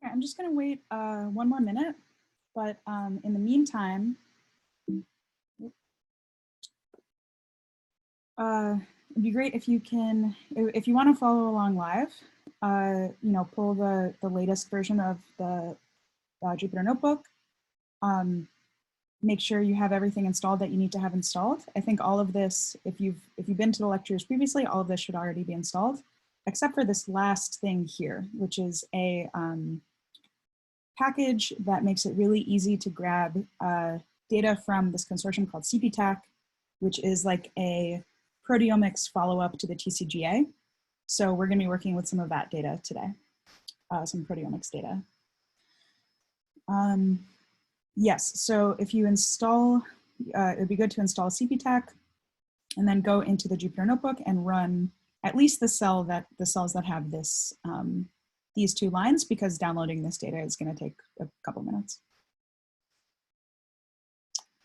Okay, I'm just going to wait one more minute, but in the meantime, it'd be great if you can, if you want to follow along live, pull the latest version of the Jupyter Notebook. Make sure you have everything installed that you need to have installed. I think all of this, if you've been to the lectures previously, all of this should already be installed, except for this last thing here, which is a package that makes it really easy to grab data from this consortium called CPTAC, which is like a proteomics follow-up to the TCGA. So we're going to be working with some of that data today, some proteomics data. Yes, so if you install, it would be good to install CPTAC and then go into the Jupyter Notebook and run at least the cells that have this, these two lines, because downloading this data is going to take a couple minutes.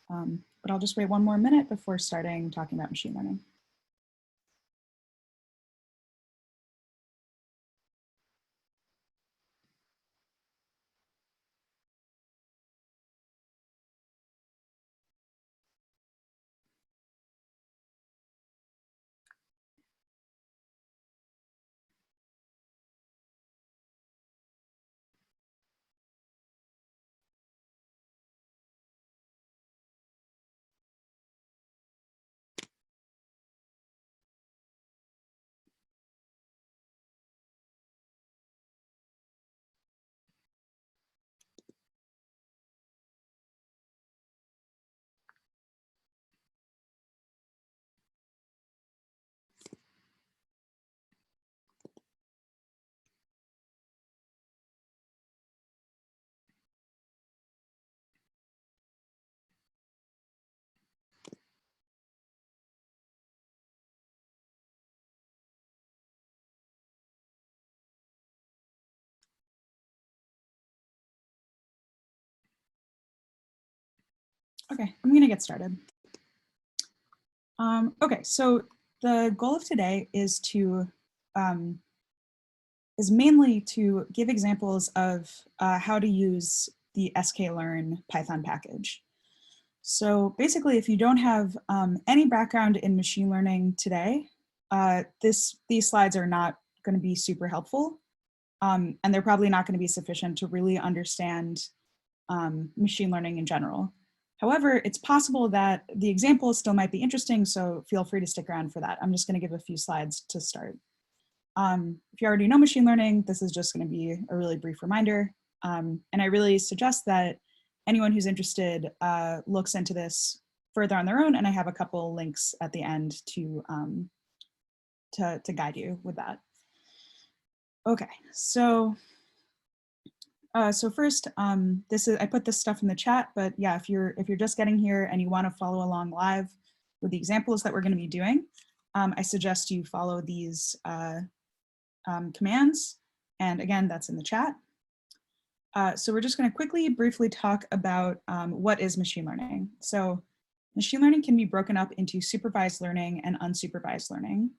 But I'll just wait one more minute before starting talking about machine learning. Okay, I'm going to get started. Okay, so the goal of today is to mainly to give examples of how to use the SKlearn Python package. So basically, if you don't have any background in machine learning today, these slides are not going to be super helpful, and they're probably not going to be sufficient to really understand machine learning in general. However, it's possible that the examples still might be interesting, so feel free to stick around for that. I'm just going to give a few slides to start. If you already know machine learning, this is just going to be a really brief reminder. And I really suggest that anyone who's interested looks into this further on their own, and I have a couple links at the end to guide you with that. Okay, so first, I put this stuff in the chat, but yeah, if you're just getting here and you want to follow along live with the examples that we're going to be doing, I suggest you follow these commands. And again, that's in the chat. So we're just going to briefly talk about what is machine learning. So machine learning can be broken up into supervised learning and unsupervised learning.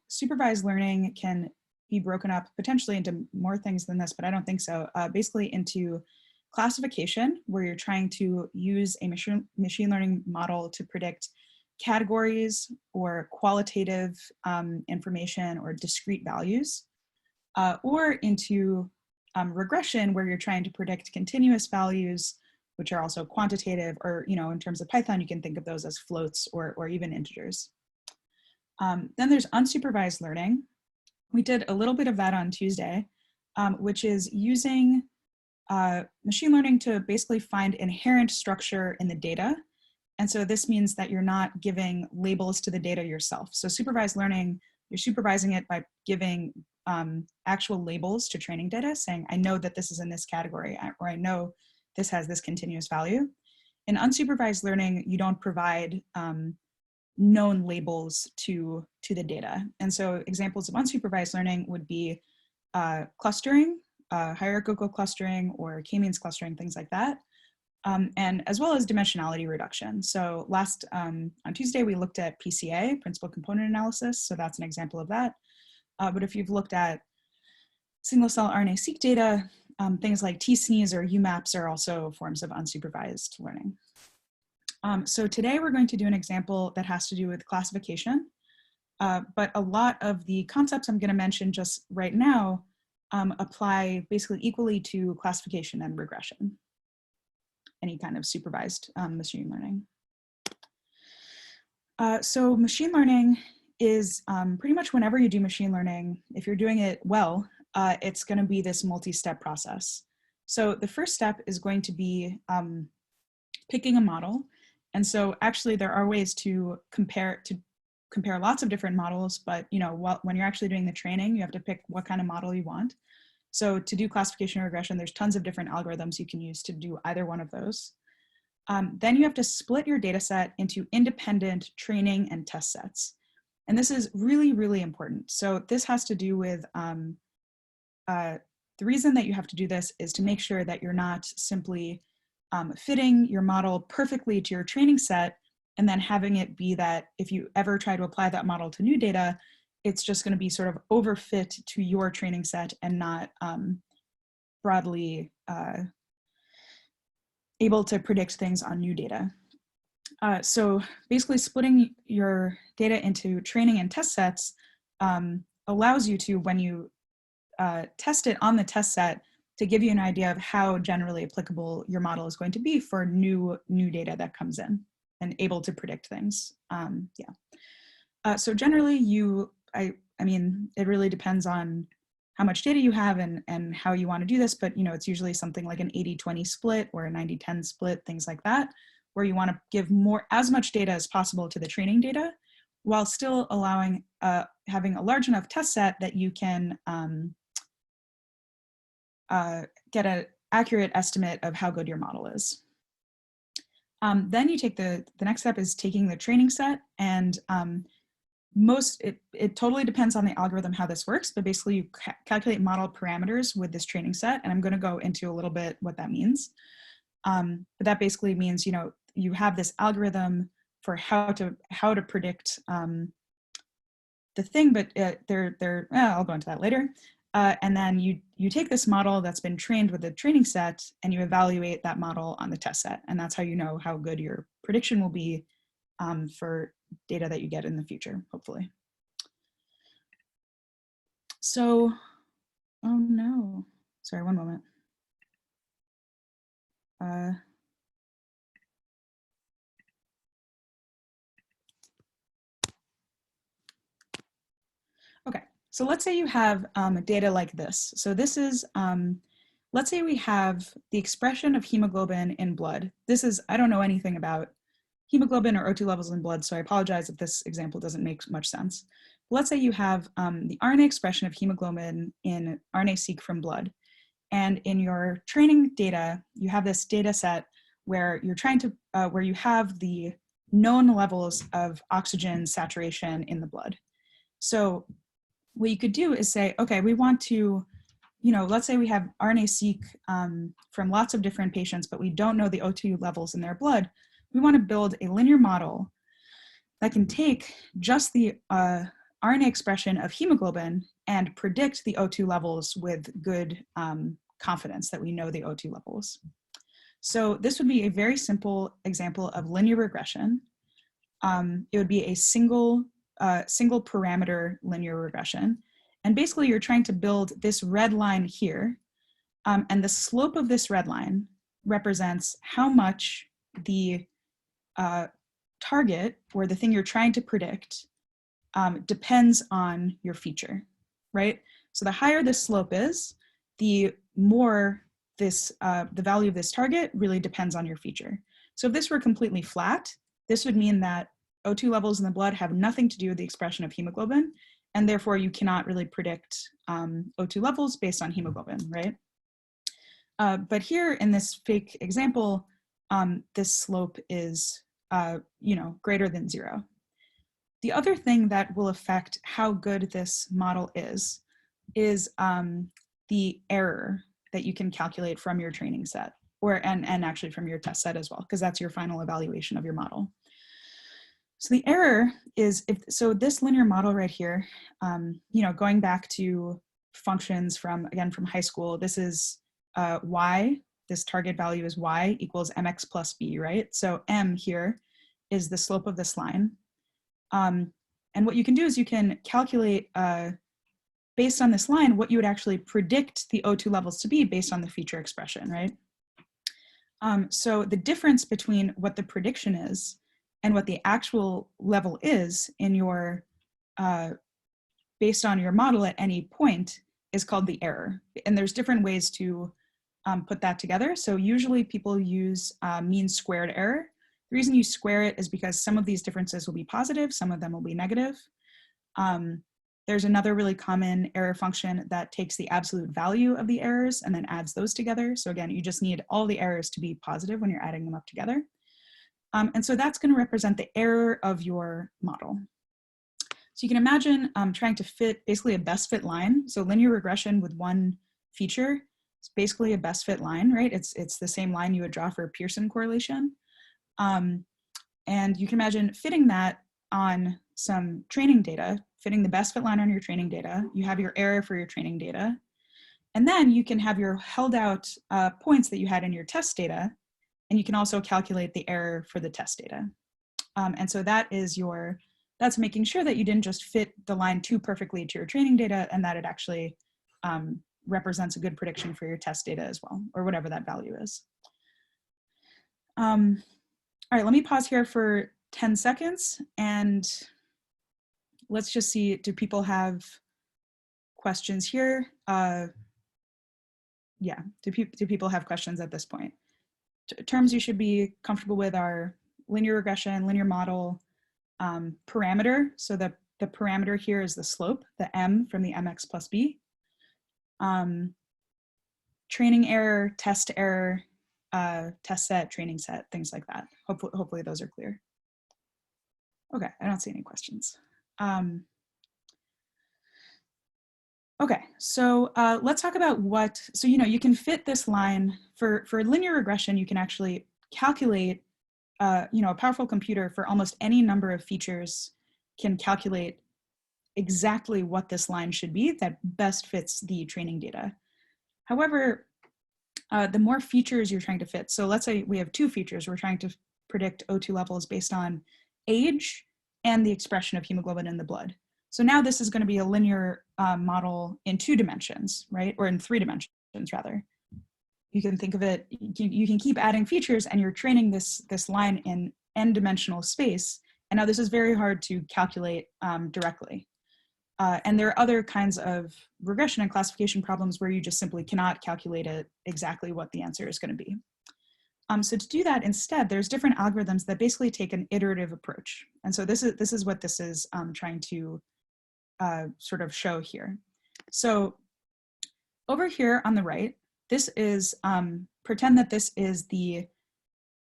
Supervised learning can be broken up potentially into more things than this, but I don't think so. Basically into classification, where you're trying to use a machine learning model to predict categories or qualitative information or discrete values, or into regression, where you're trying to predict continuous values, which are also quantitative, or in terms of Python, you can think of those as floats or even integers. Then there's unsupervised learning. We did a little bit of that on Tuesday, which is using machine learning to basically find inherent structure in the data. And so this means that you're not giving labels to the data yourself. So supervised learning, you're supervising it by giving actual labels to training data, saying, I know that this is in this category, or I know this has this continuous value. In unsupervised learning, you don't provide known labels to the data. And so examples of unsupervised learning would be clustering, hierarchical clustering, or k-means clustering, things like that. And as well as dimensionality reduction. So on Tuesday, we looked at PCA, principal component analysis. So that's an example of that. But if you've looked at single cell RNA-seq data, Things like t-SNEs or UMAPs are also forms of unsupervised learning. So today we're going to do an example that has to do with classification, but a lot of the concepts I'm going to mention just right now apply basically equally to classification and regression, any kind of supervised machine learning. So machine learning is pretty much whenever you do machine learning, if you're doing it well, it's going to be this multi-step process. So the first step is going to be picking a model. And so actually there are ways to compare lots of different models, but when you're actually doing the training, you have to pick what kind of model you want. So to do classification or regression, there's tons of different algorithms you can use to do either one of those. Then you have to split your data set into independent training and test sets. And this is really, really important. So this has to do with, the reason that you have to do this is to make sure that you're not simply fitting your model perfectly to your training set and then having it be that if you ever try to apply that model to new data, it's just going to be sort of overfit to your training set and not broadly able to predict things on new data. So basically splitting your data into training and test sets allows you to, when you test it on the test set, to give you an idea of how generally applicable your model is going to be for new data that comes in and able to predict things. So generally I mean, it really depends on how much data you have and how you want to do this, but it's usually something like an 80-20 split or a 90-10 split, things like that, where you want to give as much data as possible to the training data while still allowing, having a large enough test set that you can get an accurate estimate of how good your model is. Then you take the next step is taking the training set, and it totally depends on the algorithm how this works, but basically you calculate model parameters with this training set, and I'm going to go into a little bit what that means. But that basically means you have this algorithm for how to predict the thing, but I'll go into that later. And then you take this model that's been trained with the training set and you evaluate that model on the test set, and that's how you know how good your prediction will be for data that you get in the future, hopefully. So, oh no, sorry, one moment. Okay, so let's say you have data like this. So this is, let's say we have the expression of hemoglobin in blood. This is, I don't know anything about hemoglobin or O2 levels in blood, so I apologize if this example doesn't make much sense. Let's say you have the RNA expression of hemoglobin in RNA-seq from blood. And in your training data, you have this data set where you're trying to, where you have the known levels of oxygen saturation in the blood. So what you could do is say, okay, we want to, let's say we have RNA-seq from lots of different patients, but we don't know the O2 levels in their blood. We want to build a linear model that can take just the RNA expression of hemoglobin and predict the O2 levels with good confidence that we know the O2 levels. So this would be a very simple example of linear regression. It would be a single parameter linear regression. And basically you're trying to build this red line here. And the slope of this red line represents how much the target, or the thing you're trying to predict, depends on your feature, right? So the higher this slope is, the more this, the value of this target really depends on your feature. So if this were completely flat, this would mean that O2 levels in the blood have nothing to do with the expression of hemoglobin, and therefore you cannot really predict O2 levels based on hemoglobin, right? But here in this fake example, this slope is greater than 0. The other thing that will affect how good this model is the error that you can calculate from your training set, and actually from your test set as well, because that's your final evaluation of your model. So the error is, so this linear model right here, going back to functions from high school, this is y, this target value is y equals mx plus b, right? So m here is the slope of this line. And what you can do is you can calculate, based on this line, what you would actually predict the O2 levels to be based on the feature expression, right? So the difference between what the prediction is and what the actual level is in your, based on your model at any point is called the error. And there's different ways to put that together. So usually people use mean squared error. The reason you square it is because some of these differences will be positive, some of them will be negative. There's another really common error function that takes the absolute value of the errors and then adds those together. So again, you just need all the errors to be positive when you're adding them up together. And so that's going to represent the error of your model. So you can imagine trying to fit basically a best fit line. So linear regression with one feature is basically a best fit line, right? It's the same line you would draw for a Pearson correlation. And you can imagine fitting that on some training data, fitting the best fit line on your training data. You have your error for your training data. And then you can have your held out points that you had in your test data. And you can also calculate the error for the test data. And so that is that's making sure that you didn't just fit the line too perfectly to your training data and that it actually represents a good prediction for your test data as well, or whatever that value is. All right, let me pause here for 10 seconds and let's just see, do people have questions here? Yeah, do people have questions at this point? Terms you should be comfortable with are linear regression, linear model, parameter. So the parameter here is the slope, the m from the mx plus b. Training error, test error, test set, training set, things like that. Hopefully those are clear. Okay, I don't see any questions. Okay, so let's talk about so you can fit this line for linear regression. You can actually calculate, a powerful computer for almost any number of features can calculate exactly what this line should be that best fits the training data. However, the more features you're trying to fit, so let's say we have two features, we're trying to predict O2 levels based on age and the expression of hemoglobin in the blood. So now this is going to be a linear model in 2 dimensions, right? Or in 3 dimensions, rather. You can think of it, you can keep adding features and you're training this line in n-dimensional space. And now this is very hard to calculate directly. And there are other kinds of regression and classification problems where you just simply cannot calculate it exactly what the answer is going to be. So to do that instead, there's different algorithms that basically take an iterative approach. And so this is what this is trying to sort of show here. So over here on the right, this is, pretend that this is the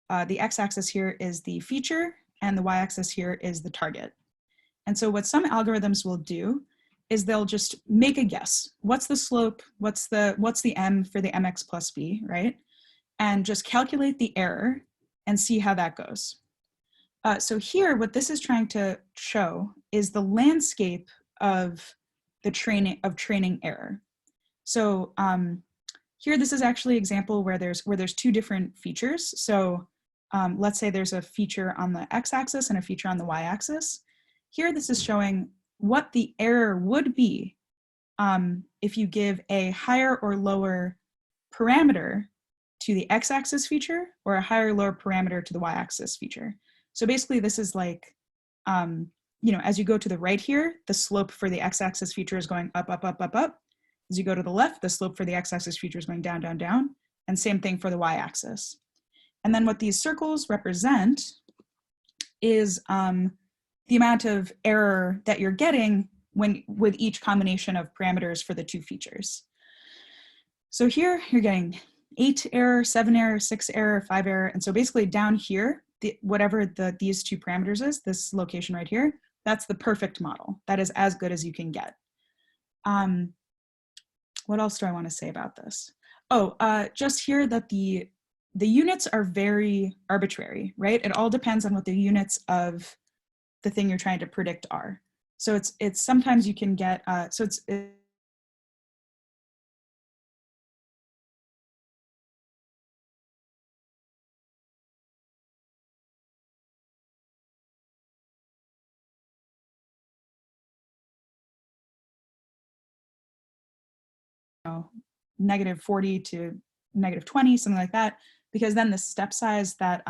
x-axis here is the feature and the y-axis here is the target. And so what some algorithms will do is they'll just make a guess. What's the slope? What's the m for the mx plus b, right? And just calculate the error and see how that goes. So here, what this is trying to show is the landscape of the training error. So here, this is actually an example where there's 2 different features. So let's say there's a feature on the x-axis and a feature on the y-axis. Here, this is showing what the error would be if you give a higher or lower parameter to the x-axis feature or a higher or lower parameter to the y-axis feature. So basically, this is like, as you go to the right here, the slope for the x-axis feature is going up, up, up, up, up. As you go to the left, the slope for the x-axis feature is going down, down, down, and same thing for the y-axis. And then what these circles represent is the amount of error that you're getting with each combination of parameters for the 2 features. So here you're getting 8 error, 7 error, 6 error, 5 error. And so basically down here, whatever these 2 parameters is, this location right here, that's the perfect model. That is as good as you can get. What else do I want to say about this? Oh, just here that the units are very arbitrary, right? It all depends on what the units of the thing you're trying to predict are. So it's sometimes you can get, know, -40 to -20, something like that, because then the step size that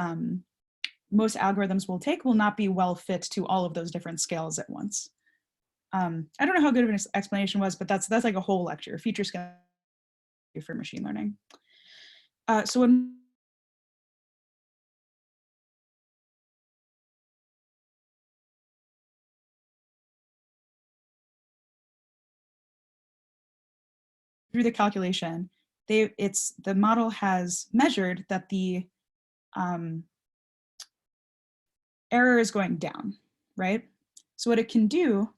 most algorithms will take will not be well fit to all of those different scales at once. I don't know how good of an explanation was, but that's like a whole lecture, feature scale for machine learning. So when through the calculation, the model has measured that the error is going down, right? So what it can do,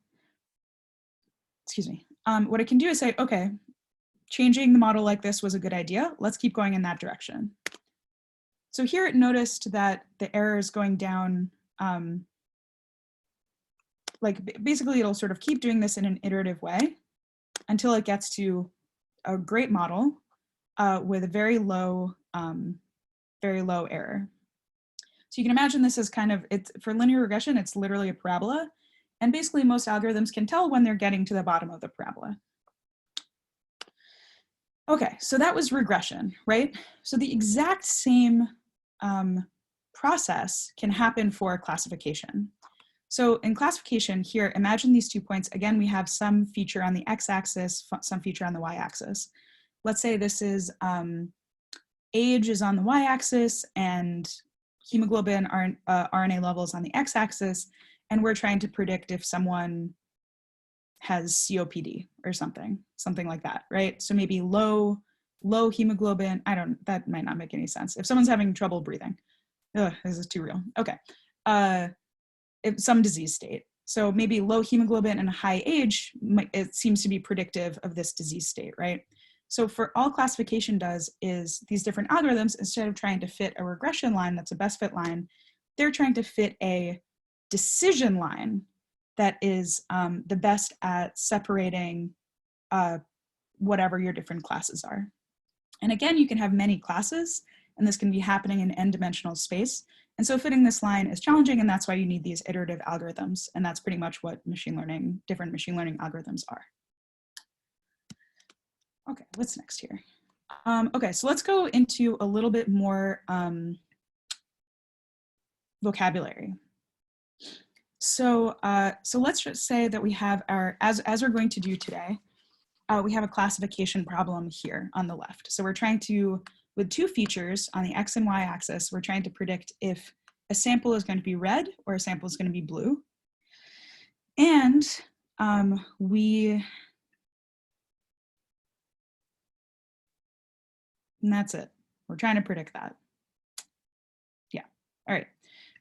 what it can do is say, okay, changing the model like this was a good idea. Let's keep going in that direction. So here it noticed that the error is going down, like basically it'll sort of keep doing this in an iterative way until it gets to a great model with a very low error. So you can imagine this as kind of, for linear regression, it's literally a parabola. And basically most algorithms can tell when they're getting to the bottom of the parabola. Okay, so that was regression, right? So the exact same process can happen for classification. So in classification here, imagine these 2 points. Again, we have some feature on the x-axis, some feature on the y-axis. Let's say this is age is on the y-axis and hemoglobin RNA levels on the x-axis, and we're trying to predict if someone has COPD or something like that, right? So maybe low hemoglobin, that might not make any sense. If someone's having trouble breathing, this is too real. Okay, some disease state. So maybe low hemoglobin and high age, it seems to be predictive of this disease state, right? So for all classification does is these different algorithms, instead of trying to fit a regression line that's a best fit line, they're trying to fit a decision line that is the best at separating whatever your different classes are. And again, you can have many classes, and this can be happening in n-dimensional space. And so fitting this line is challenging, and that's why you need these iterative algorithms. And that's pretty much what different machine learning algorithms are. Okay, what's next here? Okay, so let's go into a little bit more vocabulary. So let's just say that we have our, as we're going to do today, we have a classification problem here on the left. So we're trying to, with 2 features on the x and y axis, we're trying to predict if a sample is going to be red or a sample is going to be blue. And and that's it. We're trying to predict that. Yeah, all right.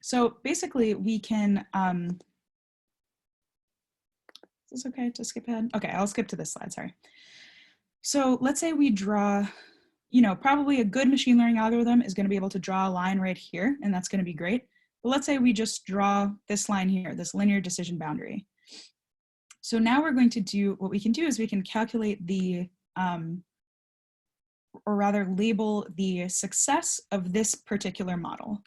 So basically we can, is this okay to skip ahead? Okay, I'll skip to this slide, sorry. So let's say we draw, probably a good machine learning algorithm is going to be able to draw a line right here, and that's going to be great. But let's say we just draw this line here, this linear decision boundary. So now we're going to do, what we can do is we can calculate the, or rather label the success of this particular model.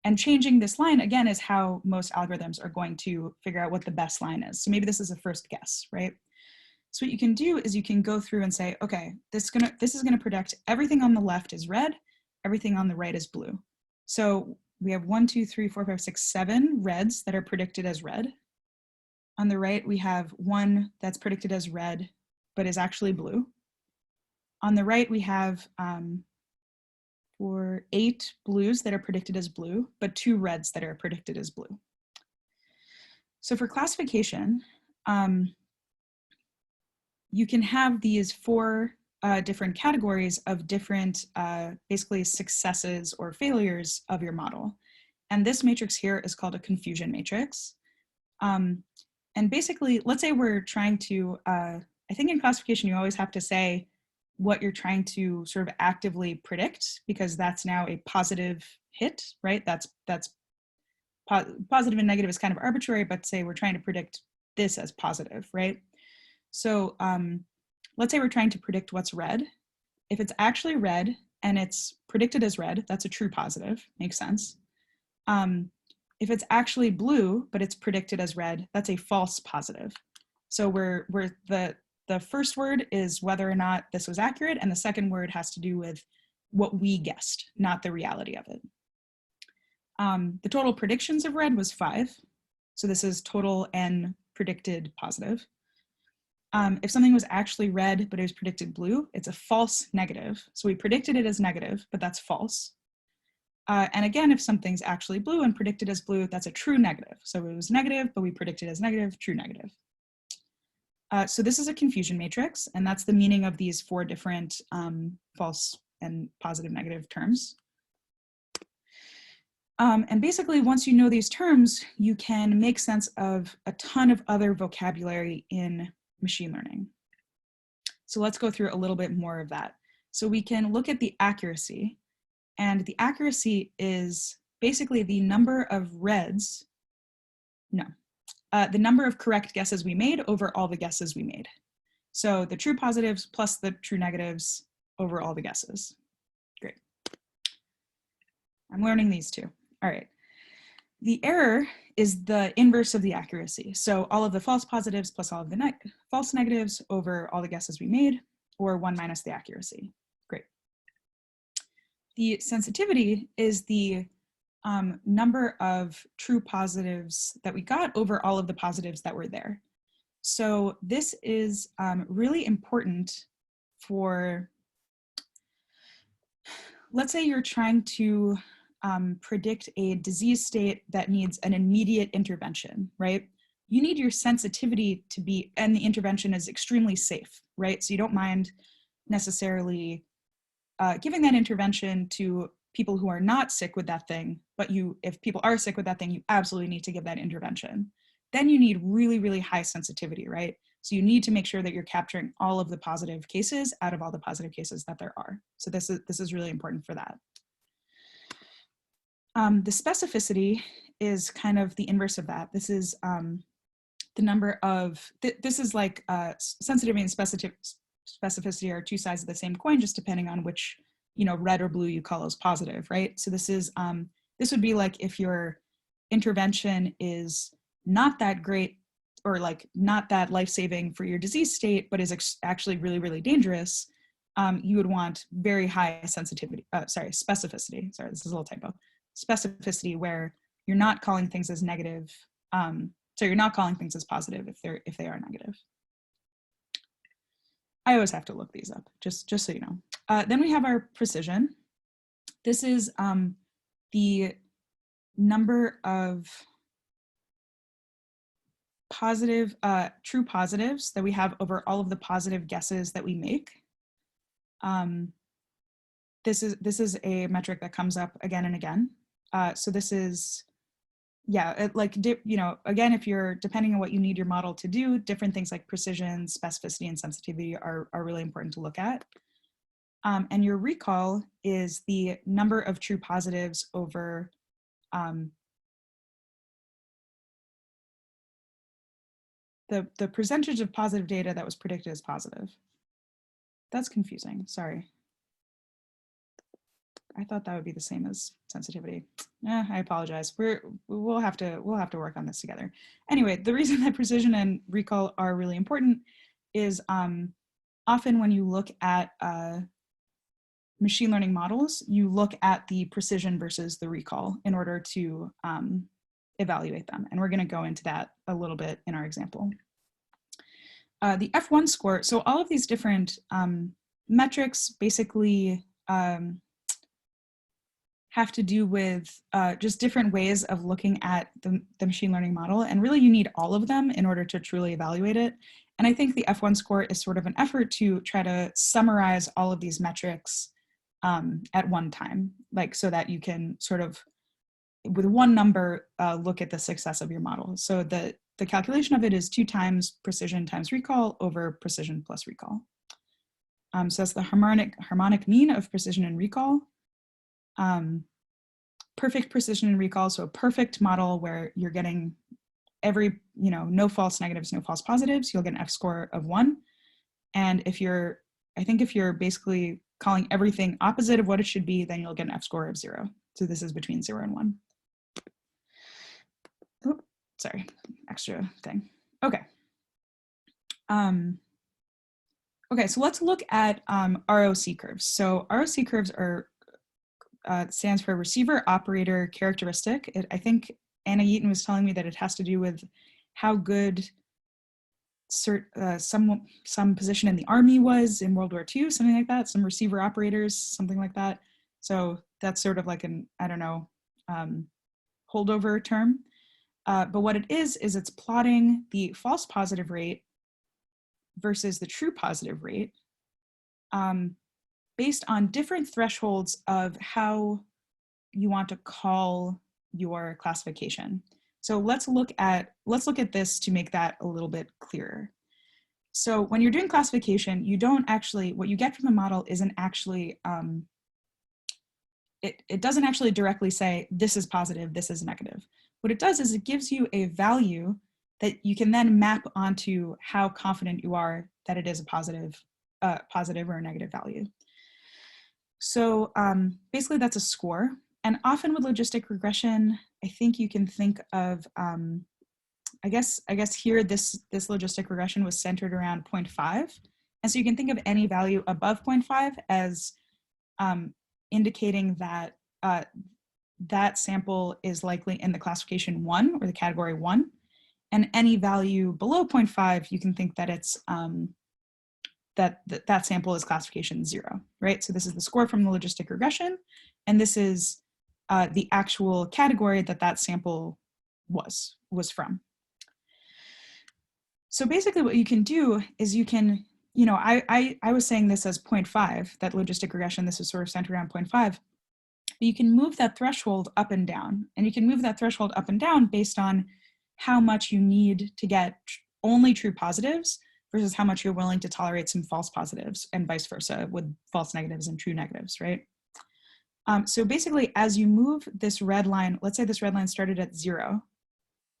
And changing this line, again, is how most algorithms are going to figure out what the best line is. So maybe this is a first guess, right? So what you can do is you can go through and say, okay, this is gonna predict everything on the left is red, everything on the right is blue. So we have 1, 2, 3, 4, 5, 6, 7 reds that are predicted as red. On the right, we have 1 that's predicted as red, but is actually blue. On the right, we have 8 blues that are predicted as blue, but 2 reds that are predicted as blue. So for classification, you can have these 4 different categories of different, basically successes or failures of your model. And this matrix here is called a confusion matrix. And basically, let's say we're trying to, I think in classification, you always have to say what you're trying to sort of actively predict, because that's now a positive hit, right? That's positive and negative is kind of arbitrary, but say we're trying to predict this as positive, right? So let's say we're trying to predict what's red. If it's actually red and it's predicted as red, that's a true positive, makes sense. If it's actually blue, but it's predicted as red, that's a false positive. So the first word is whether or not this was accurate, and the second word has to do with what we guessed, not the reality of it. The total predictions of red was 5. So this is total n predicted positive. If something was actually red, but it was predicted blue, it's a false negative. So we predicted it as negative, but that's false. And again, if something's actually blue and predicted as blue, that's a true negative. So it was negative, but we predicted as negative, true negative. So this is a confusion matrix, and that's the meaning of these 4 different false and positive negative terms. And basically, once you know these terms, you can make sense of a ton of other vocabulary in machine learning. So let's go through a little bit more of that. So we can look at the accuracy, and the accuracy is basically the number of reds, the number of correct guesses we made over all the guesses we made. So the true positives plus the true negatives over all the guesses. Great. I'm learning these too. All right. The error is the inverse of the accuracy. So all of the false positives plus all of the false negatives over all the guesses we made, or 1 minus the accuracy. Great. The sensitivity is the number of true positives that we got over all of the positives that were there. So this is really important for, let's say you're trying to predict a disease state that needs an immediate intervention, right? You need your sensitivity to be, and the intervention is extremely safe, right? So you don't mind necessarily giving that intervention to people who are not sick with that thing, but if people are sick with that thing, you absolutely need to give that intervention. Then you need really, really high sensitivity, right? So you need to make sure that you're capturing all of the positive cases out of all the positive cases that there are. So this is really important for that. The specificity is kind of the inverse of that. This is the number of, this is like sensitivity and specificity are 2 sides of the same coin, just depending on which, red or blue you call as positive, right? So this is, this would be like if your intervention is not that great or like not that life-saving for your disease state, but is actually really, really dangerous, you would want very high sensitivity, specificity. Sorry, this is a little typo. Specificity where you're not calling things as negative. So you're not calling things as positive if they are negative. I always have to look these up, just so you know. Then we have our precision. This is the number of positive, true positives that we have over all of the positive guesses that we make. This is a metric that comes up again and again. So this is, yeah, again, if you're, depending on what you need your model to do, different things like precision, specificity, and sensitivity are really important to look at. And your recall is the number of true positives over the percentage of positive data that was predicted as positive. That's confusing, sorry. I thought that would be the same as sensitivity. I apologize. We'll have to work on this together. Anyway, the reason that precision and recall are really important is often when you look at machine learning models, you look at the precision versus the recall in order to evaluate them. And we're going to go into that a little bit in our example. The F1 score, so all of these different metrics basically have to do with just different ways of looking at the machine learning model. And really you need all of them in order to truly evaluate it. And I think the F1 score is sort of an effort to try to summarize all of these metrics at one time, like so that you can sort of, with one number, look at the success of your model. So the calculation of it is 2 times precision times recall over precision plus recall. So that's the harmonic mean of precision and recall. Perfect precision and recall, so a perfect model where you're getting every, no false negatives, no false positives, you'll get an F score of 1. And if you're, I think if you're basically calling everything opposite of what it should be, then you'll get an F score of 0. So this is between 0 and 1. Oh, sorry, extra thing. Okay. Okay, so let's look at ROC curves. So ROC curves are stands for receiver operator characteristic. I think Anna Yeaton was telling me that it has to do with how good some position in the army was in World War II, something like that, some receiver operators, something like that. So that's sort of like an, I don't know, holdover term. But what it is it's plotting the false positive rate versus the true positive rate based on different thresholds of how you want to call your classification. So let's look at this to make that a little bit clearer. So when you're doing classification, you don't actually, what you get from the model isn't actually, it doesn't actually directly say this is positive, this is negative. What it does is it gives you a value that you can then map onto how confident you are that it is a positive or a negative value. So basically that's a score. And often with logistic regression, I think you can think of, I guess here this logistic regression was centered around 0.5. And so you can think of any value above 0.5 as indicating that that sample is likely in the classification 1 or the category 1. And any value below 0.5, you can think that it's that sample is classification 0, right? So this is the score from the logistic regression, and this is the actual category that sample was from. So basically what you can do is you can, I was saying this as 0.5, that logistic regression, this is sort of centered around 0.5, but you can move that threshold up and down, and you can move that threshold up and down based on how much you need to get only true positives versus how much you're willing to tolerate some false positives, and vice versa with false negatives and true negatives, right? So basically, as you move this red line, let's say this red line started at 0,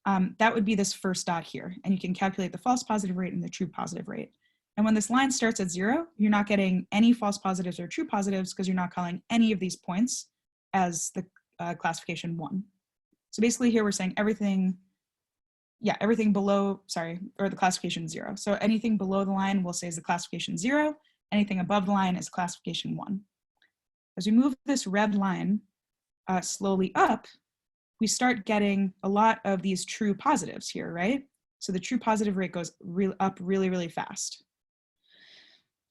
that would be this first dot here, and you can calculate the false positive rate and the true positive rate. And when this line starts at 0, you're not getting any false positives or true positives because you're not calling any of these points as the classification 1. So basically here we're saying everything below, or the classification 0. So anything below the line we'll say is the classification 0, anything above the line is classification 1. As we move this red line slowly up, we start getting a lot of these true positives here, right? So the true positive rate goes up really, really fast.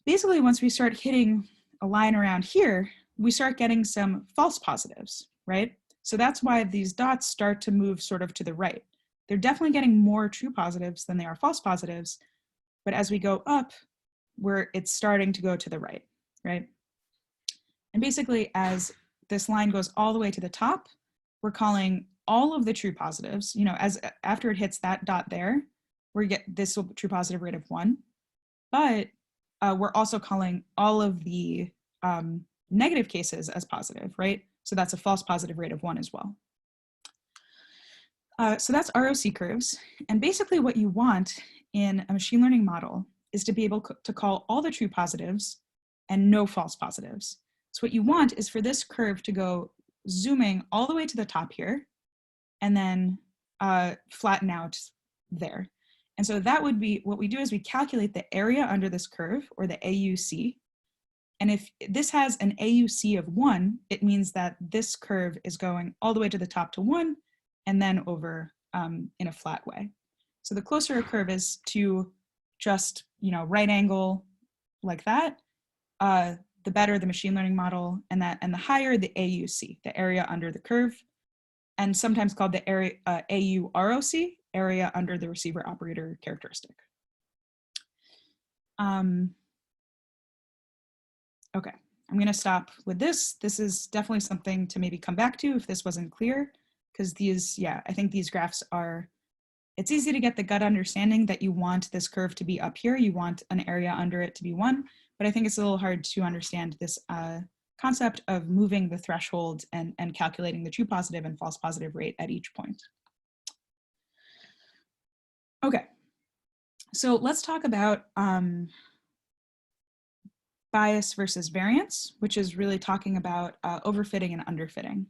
Basically, once we start hitting a line around here, we start getting some false positives, right? So that's why these dots start to move sort of to the right. They're definitely getting more true positives than they are false positives, but as we go up, it's starting to go to the right, right? And basically, as this line goes all the way to the top, we're calling all of the true positives, after it hits that dot there, we get this true positive rate of 1, but we're also calling all of the negative cases as positive, right? So that's a false positive rate of 1 as well. So that's ROC curves. And basically what you want in a machine learning model is to be able to call all the true positives and no false positives. So what you want is for this curve to go zooming all the way to the top here and then flatten out there. And so that would be, what we do is we calculate the area under this curve, or the AUC. And if this has an AUC of 1, it means that this curve is going all the way to the top to 1 and then over in a flat way. So the closer a curve is to just, right angle like that, the better the machine learning model, and the higher the AUC, the area under the curve, and sometimes called the area AUROC, area under the receiver operator characteristic. Okay, I'm gonna stop with this. This is definitely something to maybe come back to if this wasn't clear, because I think these graphs are, it's easy to get the gut understanding that you want this curve to be up here, you want an area under it to be 1, but I think it's a little hard to understand this concept of moving the threshold and calculating the true positive and false positive rate at each point. Okay, so let's talk about bias versus variance, which is really talking about overfitting and underfitting.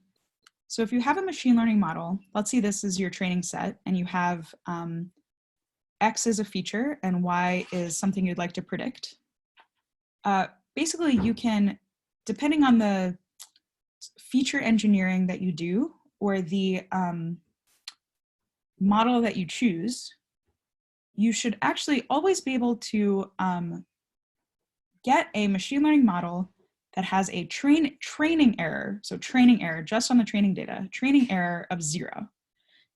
So if you have a machine learning model, let's say this is your training set, and you have X is a feature and Y is something you'd like to predict. basically you can, depending on the feature engineering that you do or the model that you choose, you should actually always be able to get a machine learning model that has a training error, so training error just on the training data, training error of 0.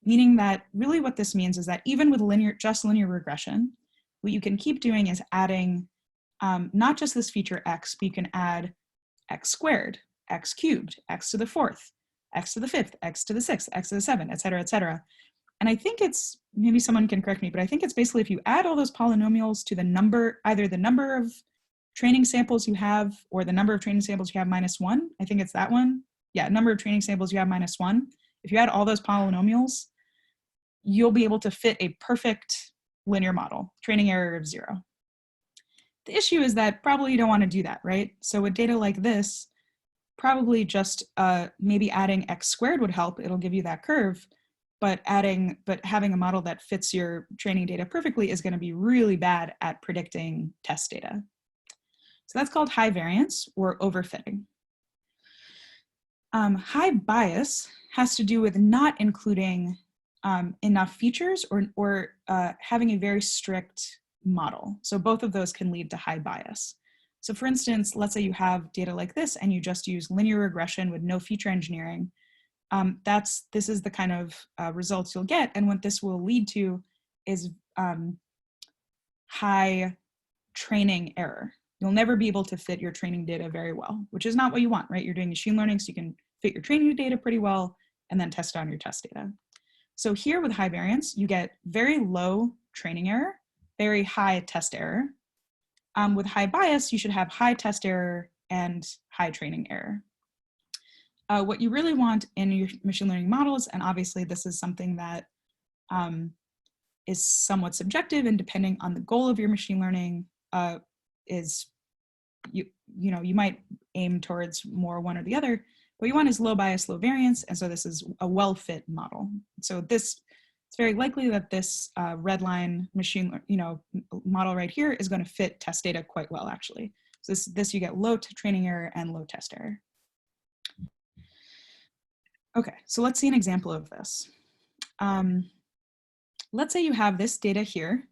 Meaning that really what this means is that even with just linear regression, what you can keep doing is adding not just this feature x, but you can add x squared, x cubed, x to the 4th, x to the 5th, x to the 6th, x to the 7th, et cetera, et cetera. And I think it's, maybe someone can correct me, but I think it's basically if you add all those polynomials to the number, either the number of training samples you have or the number of training samples you have -1, I think it's that one. Yeah, number of training samples you have -1. If you add all those polynomials, you'll be able to fit a perfect linear model, training error of 0. The issue is that probably you don't want to do that, right? So with data like this, probably just maybe adding x squared would help. It'll give you that curve, but having a model that fits your training data perfectly is going to be really bad at predicting test data. So that's called high variance or overfitting. High bias has to do with not including enough features or having a very strict model. So both of those can lead to high bias. So for instance, let's say you have data like this and you just use linear regression with no feature engineering. This is the kind of results you'll get. And what this will lead to is high training error. You'll never be able to fit your training data very well, which is not what you want, right? You're doing machine learning so you can fit your training data pretty well and then test it on your test data. So here with high variance, you get very low training error, very high test error. With high bias, you should have high test error and high training error. What you really want in your machine learning models, and obviously this is something that is somewhat subjective and depending on the goal of your machine learning, is you might aim towards more one or the other. What you want is low bias, low variance, and so this is a well-fit model. So it's very likely that this red line machine model right here is going to fit test data quite well, actually. So this you get low training error and low test error. Okay, so let's see an example of this. Let's say you have this data here,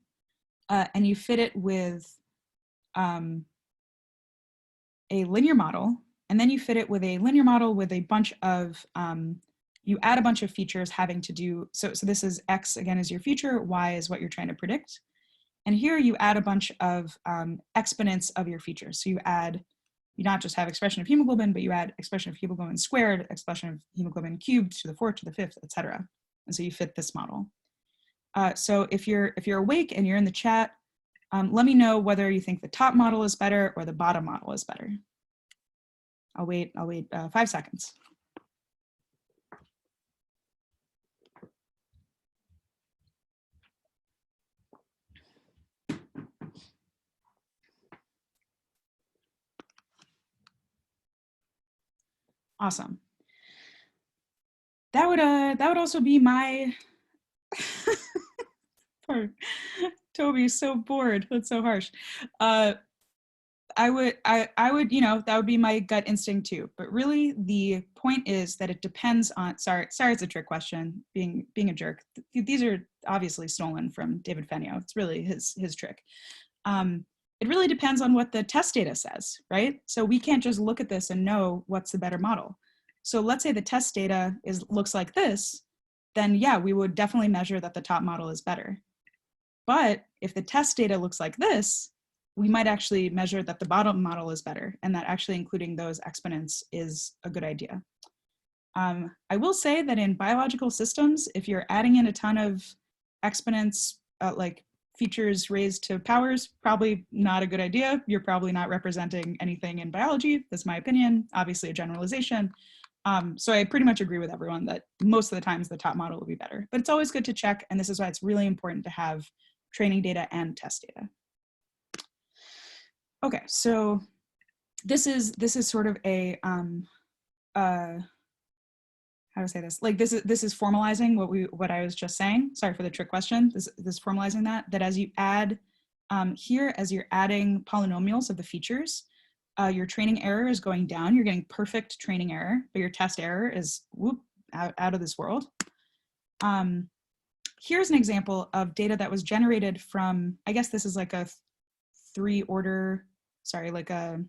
and you fit it with a linear model, and then you fit it with a linear model with a bunch of, you add a bunch of features having to do, so this is X again is your feature, Y is what you're trying to predict. And here you add a bunch of exponents of your features. So you not just have expression of hemoglobin, but you add expression of hemoglobin squared, expression of hemoglobin cubed to the 4th, to the 5th, et cetera. And so you fit this model. So if you're awake and you're in the chat, let me know whether you think the top model is better or the bottom model is better. I'll wait 5 seconds. Awesome. That would also be my poor Toby's so bored. That's so harsh. I would, that would be my gut instinct too. But really, the point is that it depends on. Sorry, it's a trick question. Being a jerk. These are obviously stolen from David Fenio. It's really his trick. It really depends on what the test data says, right? So we can't just look at this and know what's the better model. So let's say the test data looks like this, then yeah, we would definitely measure that the top model is better. But if the test data looks like this, we might actually measure that the bottom model is better, and that actually including those exponents is a good idea. I will say that in biological systems, if you're adding in a ton of exponents, like features raised to powers, probably not a good idea. You're probably not representing anything in biology. That's my opinion, obviously a generalization. So I pretty much agree with everyone that most of the times the top model will be better, but it's always good to check. And this is why it's really important to have training data and test data. Okay, so this is sort of a, how to say this? Like this is formalizing what I was just saying. Sorry for the trick question. This is formalizing that as you add Here, as you're adding polynomials of the features, your training error is going down. You're getting perfect training error, but your test error is whoop, out of this world. Here's an example of data that was generated from, I guess this is like a like a,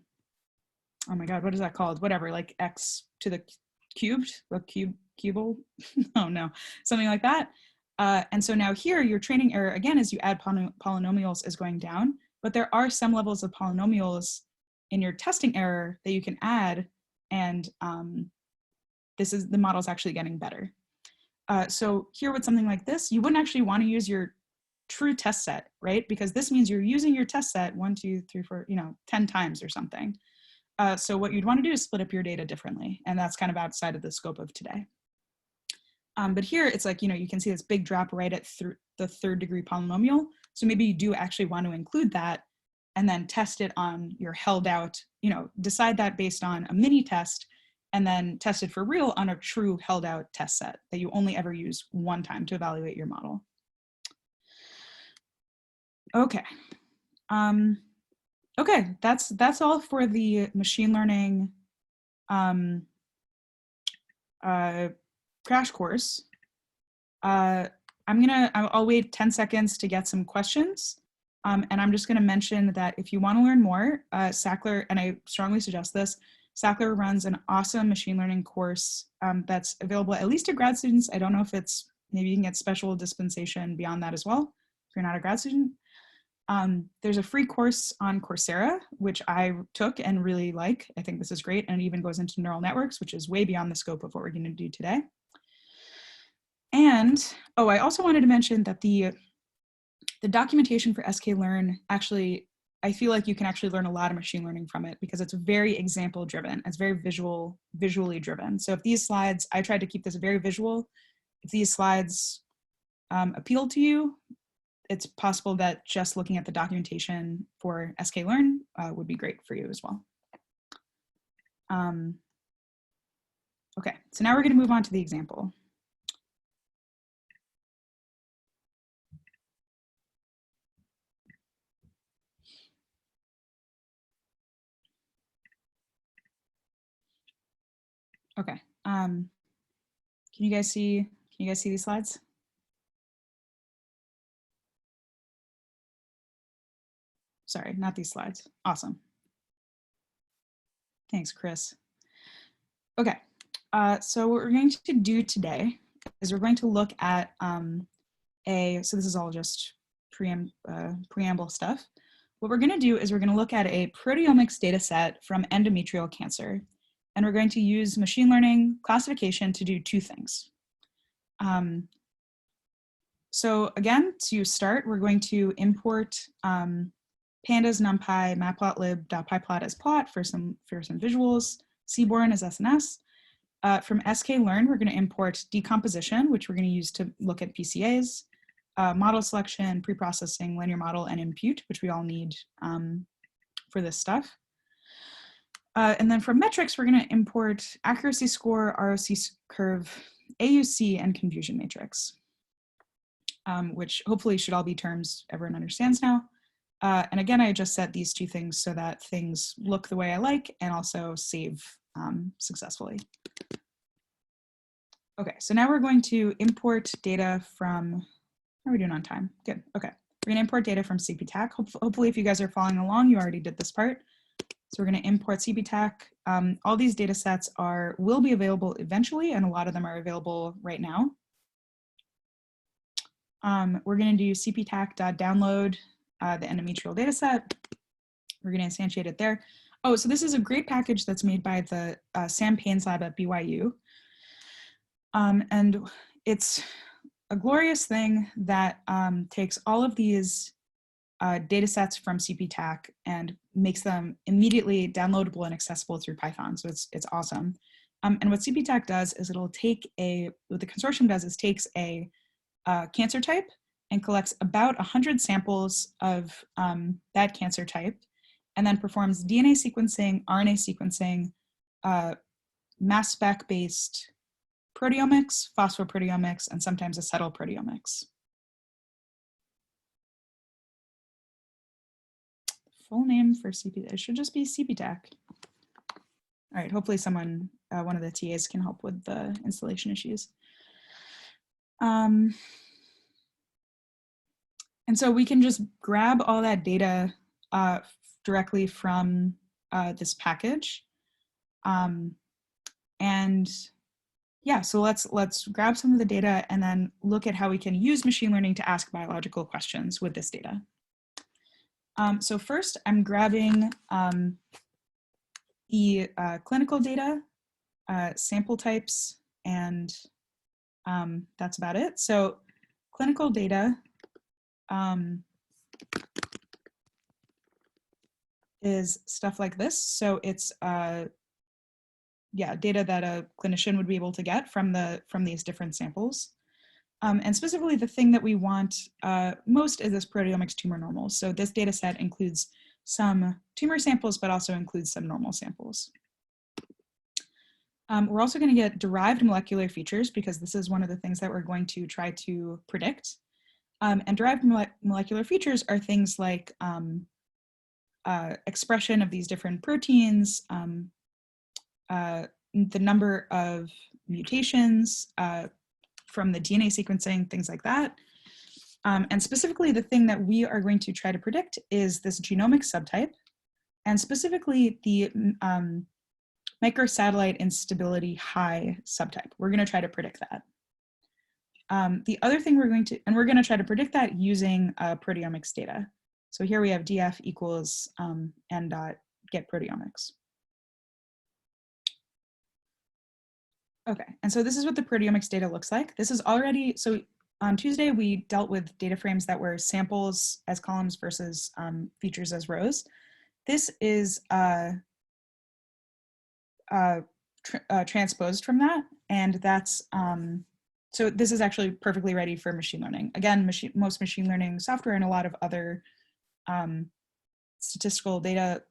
oh my God, what is that called? Whatever, like x to the cubed, or cubal, oh no, something like that. And so now here, your training error, again, as you add polynomials is going down, but there are some levels of polynomials in your testing error that you can add, and the model's actually getting better. So here with something like this, you wouldn't actually want to use your true test set, right? Because this means you're using your test set 1, 2, 3, 4, 10 times or something. So what you'd want to do is split up your data differently, and that's kind of outside of the scope of today. But here it's like, you can see this big drop right at the 3rd degree polynomial. So maybe you do actually want to include that and then test it on your held out, decide that based on a mini test, and then test it for real on a true held out test set that you only ever use one time to evaluate your model. Okay. Okay, that's all for the machine learning crash course. I'll wait 10 seconds to get some questions. And I'm just gonna mention that if you wanna learn more, SKlearn, and I strongly suggest this, SKlearn runs an awesome machine learning course that's available at least to grad students. I don't know if maybe you can get special dispensation beyond that as well, if you're not a grad student. There's a free course on Coursera, which I took and really like. I think this is great, and it even goes into neural networks, which is way beyond the scope of what we're gonna do today. And, I also wanted to mention that the documentation for SKlearn, actually, I feel like you can actually learn a lot of machine learning from it because it's very example driven. It's very visually driven. So if these slides, I tried to keep this very visual. If these slides appeal to you, it's possible that just looking at the documentation for SKlearn would be great for you as well. Okay, so now we're going to move on to the example. Okay, can you guys see these slides? Sorry, not these slides. Awesome. Thanks, Chris. Okay, so what we're going to do today is we're going to look at so this is all just preamble stuff. What we're going to do is we're going to look at a proteomics data set from endometrial cancer, and we're going to use machine learning classification to do two things. So again, to start, we're going to import pandas, numpy, matplotlib.pyplot as plot for some visuals, seaborn as SNS. From SKlearn, we're going to import decomposition, which we're going to use to look at PCAs, model selection, preprocessing, linear model, and impute, which we all need for this stuff. And then from metrics, we're going to import accuracy score, ROC curve, AUC, and confusion matrix, which hopefully should all be terms everyone understands now. And again, I just set these two things so that things look the way I like and also save successfully. Okay, so now we're going to import data from, how are we doing on time? Good, okay. We're gonna import data from CPTAC. Hopefully if you guys are following along, you already did this part. So we're gonna import CPTAC. All these data sets will be available eventually, and a lot of them are available right now. We're gonna do cptac.download the endometrial data set. We're gonna instantiate it there. Oh, so this is a great package that's made by the Sam Payne's lab at BYU. And it's a glorious thing that takes all of these data sets from CPTAC and makes them immediately downloadable and accessible through Python. So it's awesome. And what CPTAC does is what the consortium does is takes a cancer type and collects about 100 samples of that cancer type, and then performs DNA sequencing, RNA sequencing, mass spec-based proteomics, phosphoproteomics, and sometimes acetyl proteomics. full name for CP, it should just be CPTech. All right, hopefully someone, one of the TAs can help with the installation issues. And so we can just grab all that data directly from this package. And yeah, so let's grab some of the data and then look at how we can use machine learning to ask biological questions with this data. So first, I'm grabbing the clinical data, sample types, and that's about it. So clinical data is stuff like this. So it's yeah, data that a clinician would be able to get from these different samples. And specifically the thing that we want most is this proteomics tumor normals. So this data set includes some tumor samples, but also includes some normal samples. We're also going to get derived molecular features because this is one of the things that we're going to try to predict. And derived molecular features are things like expression of these different proteins, the number of mutations from the DNA sequencing, things like that. And specifically, the thing that we are going to try to predict is this genomic subtype, and specifically the microsatellite instability high subtype. We're going to try to predict that. The other thing we're going to try to predict that using proteomics data. So here we have df equals n dot get proteomics. Okay, and so this is what the proteomics data looks like. This is already, so on Tuesday, we dealt with data frames that were samples as columns versus features as rows. This is transposed from that, and that's, so this is actually perfectly ready for machine learning. Again, most machine learning software and a lot of other statistical data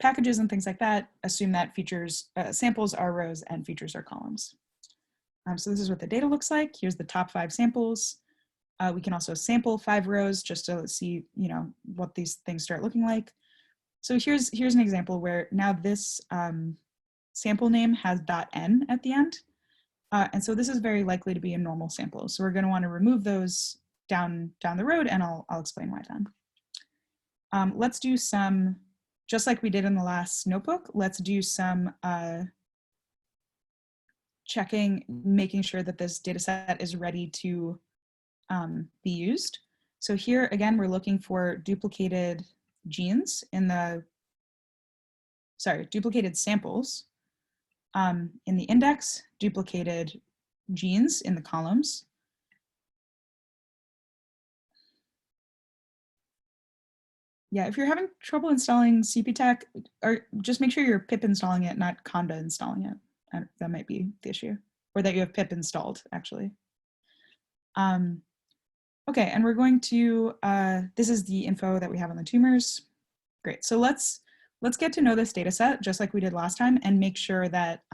packages and things like that assume that features, samples are rows and features are columns. So this is what the data looks like. Here's the top 5 samples. We can also sample 5 rows just to see, you know, what these things start looking like. So here's an example where now this sample name has .n at the end. And so this is very likely to be a normal sample. So we're going to want to remove those down the road, and I'll explain why then. Let's do some, just like we did in the last notebook, let's do some checking, making sure that this data set is ready to be used. So here, again, we're looking for duplicated genes in the, duplicated samples in the index, duplicated genes in the columns. Yeah, if you're having trouble installing CPTech, or just make sure you're pip installing it, not conda installing it. That might be the issue, or that you have pip installed, actually. Okay, and we're going to, this is the info that we have on the tumors. Great, so let's get to know this data set, just like we did last time, and make sure that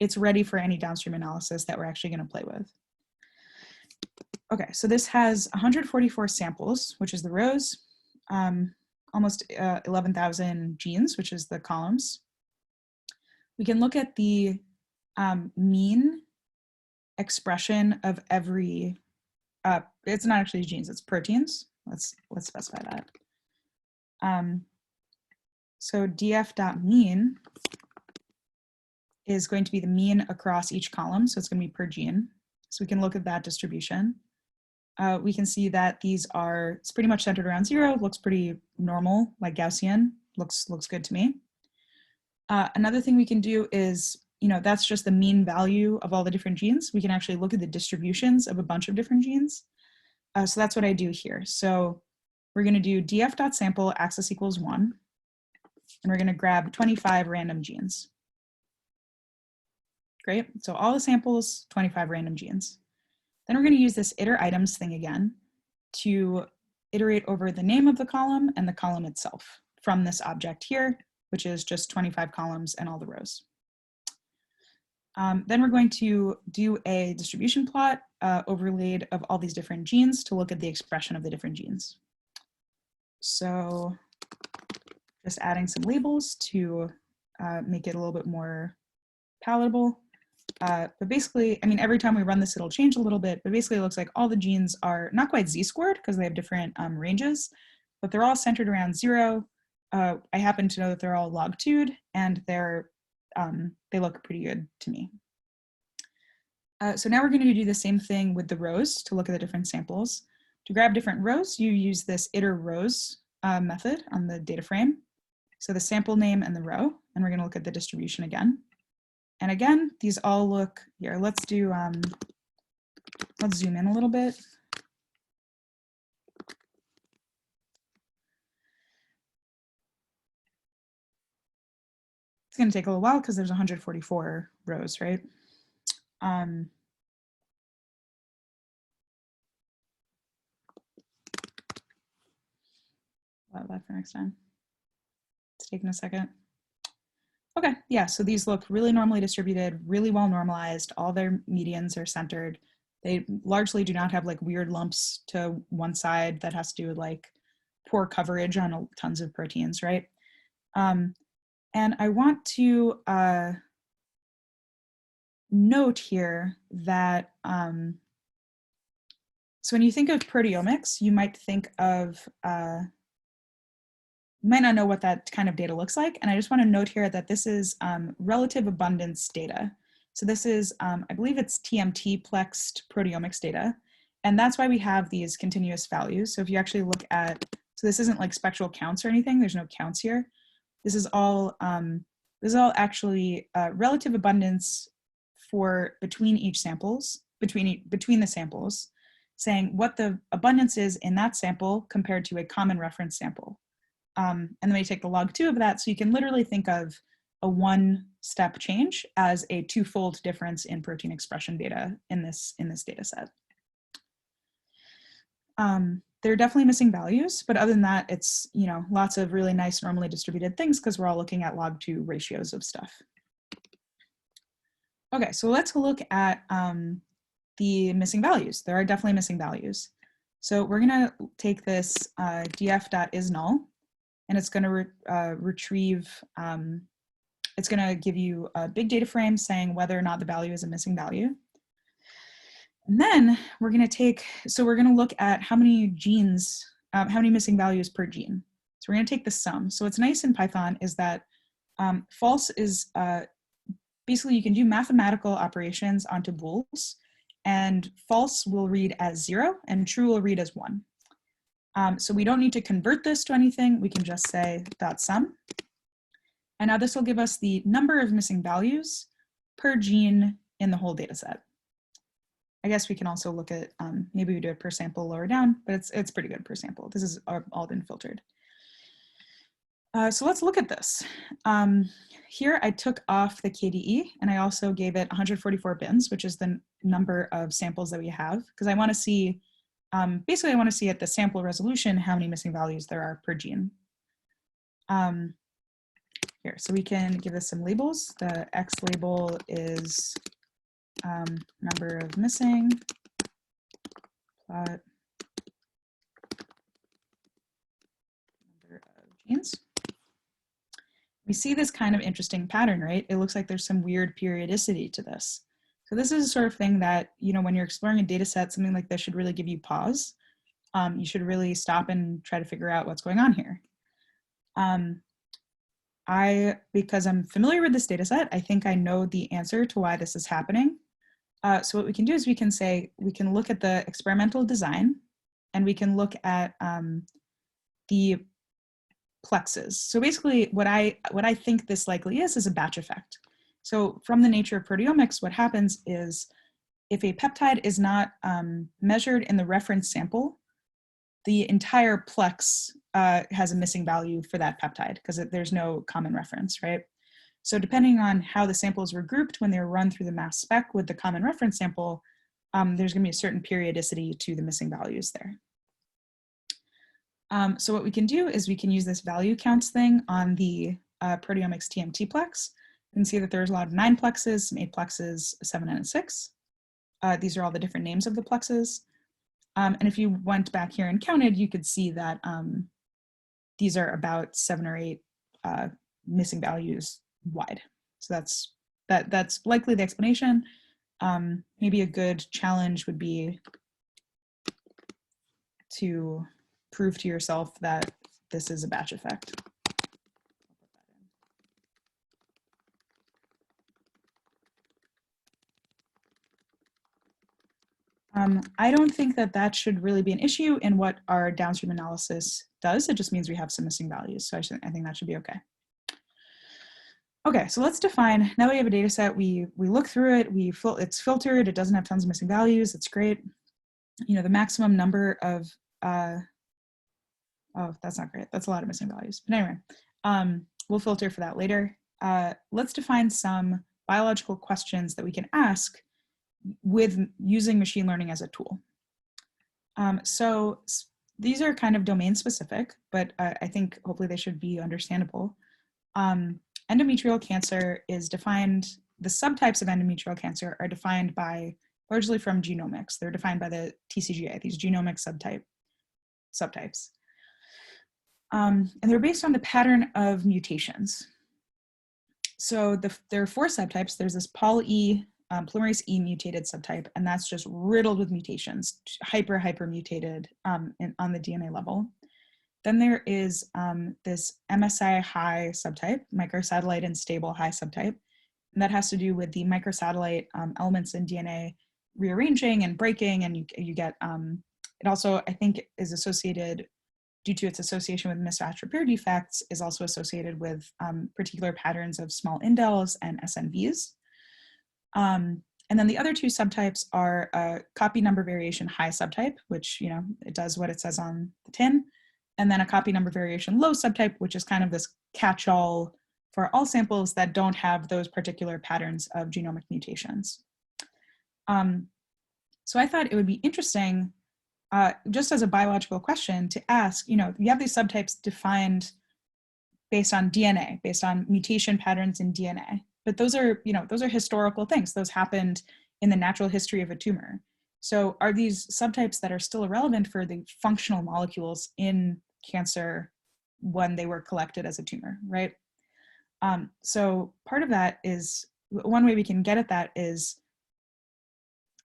it's ready for any downstream analysis that we're actually gonna play with. Okay, so this has 144 samples, which is the rows, almost 11,000 genes, which is the columns. We can look at the mean expression of every, it's not actually genes, it's proteins. Let's specify that. So df.mean is going to be the mean across each column, so it's going to be per gene. So we can look at that distribution. We can see that these are, it's pretty much centered around 0, looks pretty normal, like Gaussian, looks good to me. Another thing we can do is, you know, that's just the mean value of all the different genes. We can actually look at the distributions of a bunch of different genes. So that's what I do here. So we're going to do df.sample axis equals 1, and we're going to grab 25 random genes. Great, so all the samples, 25 random genes. Then we're going to use this iter items thing again to iterate over the name of the column and the column itself from this object here, which is just 25 columns and all the rows. Then we're going to do a distribution plot overlaid of all these different genes to look at the expression of the different genes. So Just adding some labels to make it a little bit more palatable. But basically, I mean, every time we run this, it'll change a little bit, but basically it looks like all the genes are not quite z-scored because they have different ranges, but they're all centered around 0. I happen to know that they're all log-2'd, and they look pretty good to me. So now we're going to do the same thing with the rows to look at the different samples. To grab different rows, you use this iter_rows method on the data frame. So the sample name and the row, and we're going to look at the distribution again. And again, these all look here. Let's zoom in a little bit. It's going to take a little while because there's 144 rows, right? I'll have that for next time. It's taking a second. Okay, yeah, so these look really normally distributed, really well normalized. All their medians are centered. They largely do not have like weird lumps to one side that has to do with like poor coverage on tons of proteins, right? And I want to note here that, so when you think of proteomics, you might think of, you might not know what that kind of data looks like. And I just want to note here that this is relative abundance data. So this is, I believe it's TMT plexed proteomics data. And that's why we have these continuous values. So if you actually look at, so this isn't like spectral counts or anything, there's no counts here. This is all actually relative abundance for between each samples, between the samples, saying what the abundance is in that sample compared to a common reference sample. And then we take the log2 of that, so you can literally think of a one-step change as a twofold difference in protein expression data in this data set. There are definitely missing values, but other than that, it's, you know, lots of really nice normally distributed things because we're all looking at log2 ratios of stuff. Okay, so let's look at the missing values. There are definitely missing values. So we're gonna take this df.isNull, and it's gonna retrieve, it's gonna give you a big data frame saying whether or not the value is a missing value. And then we're gonna we're gonna look at how many genes, how many missing values per gene. So we're gonna take the sum. So what's nice in Python is that false is, basically you can do mathematical operations onto bools, and false will read as 0 and true will read as 1. So we don't need to convert this to anything. We can just say .sum. And now this will give us the number of missing values per gene in the whole data set. I guess we can also look at, maybe we do it per sample lower down, but it's pretty good per sample. This is all been filtered. So let's look at this. Here I took off the KDE, and I also gave it 144 bins, which is the number of samples that we have, because I want to see, basically I want to see at the sample resolution how many missing values there are per gene. Here, so we can give this some labels. The X label is number of missing, plot, number of genes. We see this kind of interesting pattern, right? It looks like there's some weird periodicity to this. So this is a sort of thing that, you know, when you're exploring a data set, something like this should really give you pause. You should really stop and try to figure out what's going on here. Because I'm familiar with this data set, I think I know the answer to why this is happening. So what we can do is we can look at the experimental design, and we can look at the plexes. So basically what I think this likely is a batch effect. So from the nature of proteomics, what happens is if a peptide is not measured in the reference sample, the entire plex has a missing value for that peptide because there's no common reference, right? So depending on how the samples were grouped when they were run through the mass spec with the common reference sample, there's gonna be a certain periodicity to the missing values there. So what we can do is we can use this value counts thing on the proteomics TMT plex. You can see that there's a lot of 9 plexes, some 8 plexes, a 7 and a 6. These are all the different names of the plexes. And if you went back here and counted, you could see that these are about 7 or 8 missing values wide. So that's likely the explanation. Maybe a good challenge would be to prove to yourself that this is a batch effect. I don't think that that should really be an issue in what our downstream analysis does. It just means we have some missing values. So I think that should be okay. Okay, so let's define, now that we have a data set, we look through it, it's filtered, it doesn't have tons of missing values, it's great. You know, the maximum number of, oh, that's not great, that's a lot of missing values. But anyway, we'll filter for that later. Let's define some biological questions that we can ask with using machine learning as a tool. So these are kind of domain specific, but I think hopefully they should be understandable. Endometrial cancer is defined, the subtypes of endometrial cancer are defined by, largely from genomics. They're defined by the TCGA, these genomic subtypes. And they're based on the pattern of mutations. So there are 4 subtypes. There's this polyE, polymerase E mutated subtype, and that's just riddled with mutations, hyper mutated on the DNA level. Then there is this MSI high subtype, microsatellite unstable high subtype, and that has to do with the microsatellite elements in DNA rearranging and breaking, and you get, it also, I think, is associated, due to its association with mismatch repair defects, is also associated with particular patterns of small indels and SNVs. And then the other 2 subtypes are a copy number variation high subtype, which, you know, it does what it says on the tin, and then a copy number variation low subtype, which is kind of this catch-all for all samples that don't have those particular patterns of genomic mutations. So I thought it would be interesting, just as a biological question, to ask, you know, you have these subtypes defined based on DNA, based on mutation patterns in DNA. But those are, you know, those are historical things. Those happened in the natural history of a tumor. So are these subtypes that are still irrelevant for the functional molecules in cancer when they were collected as a tumor, right? So part of that is, one way we can get at that is,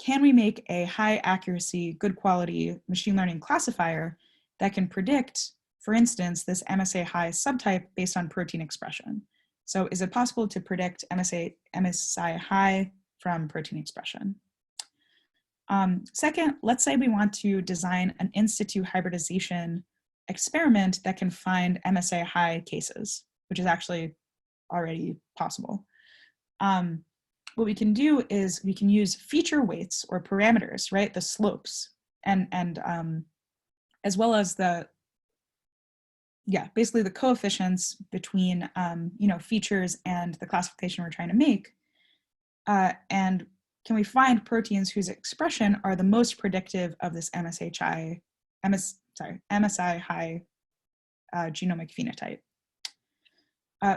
can we make a high accuracy, good quality machine learning classifier that can predict, for instance, this MSA high subtype based on protein expression? So is it possible to predict MSI high from protein expression? Second, let's say we want to design an in situ hybridization experiment that can find MSA high cases, which is actually already possible. What we can do is we can use feature weights or parameters, right? The slopes and as well as basically the coefficients between, you know, features and the classification we're trying to make. And can we find proteins whose expression are the most predictive of this MSI high genomic phenotype?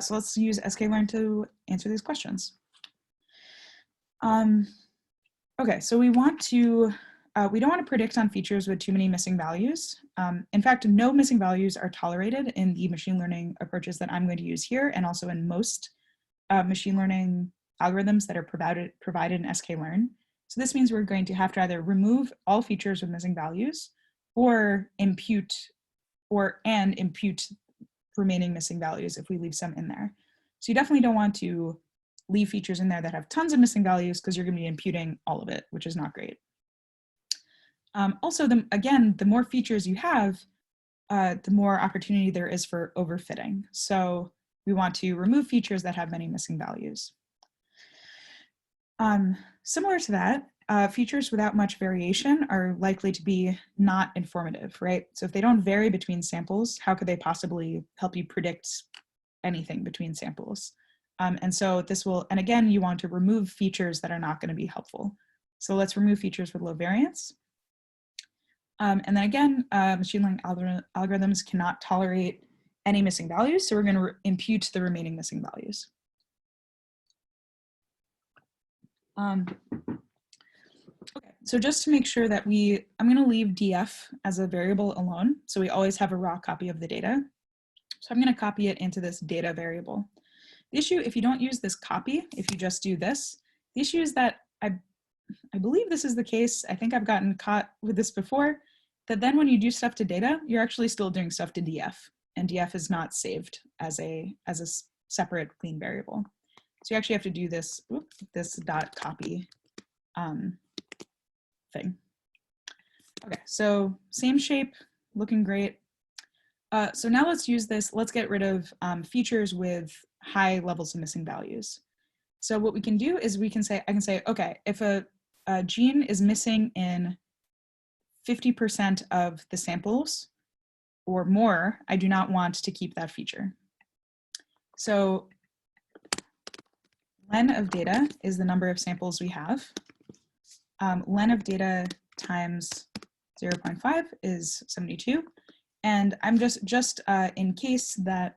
So let's use SKlearn to answer these questions. Okay, so we want to, we don't want to predict on features with too many missing values. In fact, no missing values are tolerated in the machine learning approaches that I'm going to use here, and also in most machine learning algorithms that are provided in SKlearn. So this means we're going to have to either remove all features with missing values or impute remaining missing values if we leave some in there. So you definitely don't want to leave features in there that have tons of missing values, because you're going to be imputing all of it, which is not great. Also, again, the more features you have, the more opportunity there is for overfitting. So we want to remove features that have many missing values. Similar to that, features without much variation are likely to be not informative, right? So if they don't vary between samples, how could they possibly help you predict anything between samples? And so this will, and again, you want to remove features that are not going to be helpful. So let's remove features with low variance. And then again, machine learning algorithms cannot tolerate any missing values, so we're going to impute the remaining missing values. Okay, so just to make sure that I'm going to leave df as a variable alone, so we always have a raw copy of the data. So I'm going to copy it into this data variable. The issue, if you don't use this copy, if you just do this, the issue is that I believe this is the case. I think I've gotten caught with this before, that then when you do stuff to data, you're actually still doing stuff to df, and df is not saved as a separate clean variable. So you actually have to do this, this dot copy thing. Okay, so same shape, looking great. So now let's use this. Let's get rid of features with high levels of missing values. So what we can do is we can say, I can say, okay, if a gene is missing in 50% of the samples or more, I do not want to keep that feature. So len of data is the number of samples we have. Len of data times 0.5 is 72. And I'm just in case that,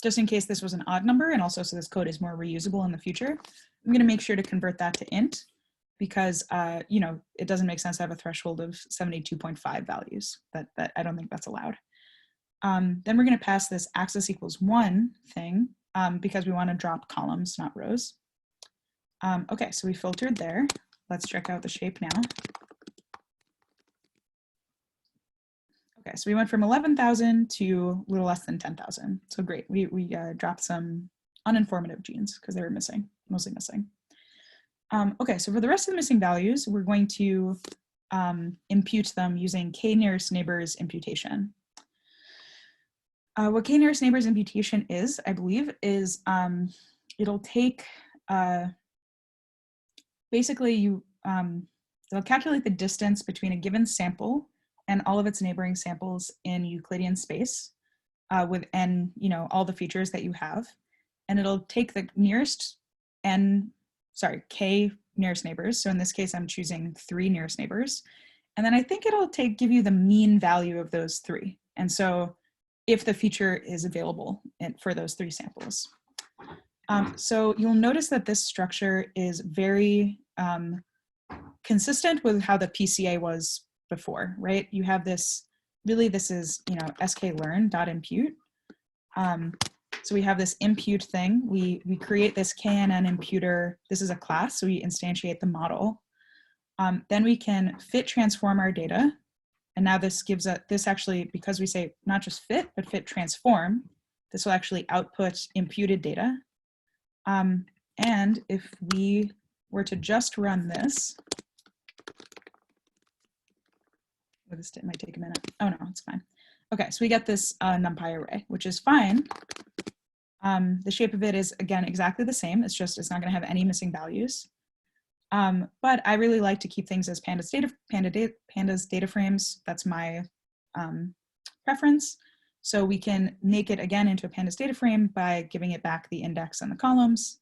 just in case this was an odd number, and also so this code is more reusable in the future, I'm going to make sure to convert that to int, because you know, it doesn't make sense to have a threshold of 72.5 values. That I don't think that's allowed. Then we're going to pass this axis equals 1 thing, because we want to drop columns, not rows. Okay, so we filtered there. Let's check out the shape now. Okay, so we went from 11,000 to a little less than 10,000. So great, we dropped some uninformative genes because they were missing, mostly missing. Okay, so for the rest of the missing values, we're going to impute them using k-nearest neighbors imputation. What k-nearest neighbors imputation is, I believe, is it'll take, basically it'll calculate the distance between a given sample and all of its neighboring samples in Euclidean space with n, you know, all the features that you have. And it'll take the nearest k nearest neighbors. So in this case, I'm choosing 3 nearest neighbors. And then I think it'll give you the mean value of those 3. And so if the feature is available for those 3 samples. So you'll notice that this structure is very consistent with how the PCA was before, right? You have this, really this is, you know, sklearn.impute. So we have this impute thing. We create this KNN imputer. This is a class, so we instantiate the model. Then we can fit transform our data. And now this gives us, this actually, because we say not just fit, but fit transform, this will actually output imputed data. And if we were to just run this, this might take a minute. Oh no, it's fine. Okay, so we get this NumPy array, which is fine. The shape of it is, again, exactly the same. It's just, it's not gonna have any missing values. But I really like to keep things as pandas data frames. That's my preference. So we can make it again into a pandas data frame by giving it back the index and the columns.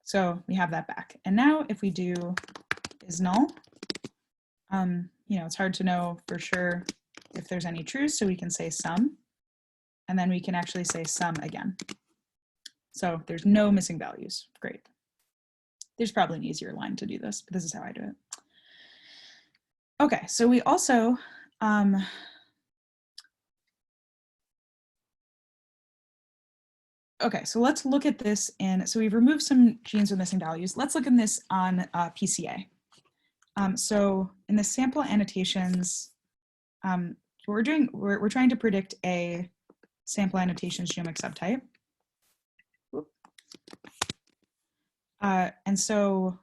So we have that back. And now if we do is null, you know, it's hard to know for sure if there's any trues, so we can say sum, and then we can actually say sum again. So there's no missing values. Great. There's probably an easier line to do this, but this is how I do it. Okay, so we also, okay, so let's look at this in, so we've removed some genes with missing values. Let's look at this on PCA. So in the sample annotations, what we're doing, we're trying to predict a sample annotations genomic subtype. And so,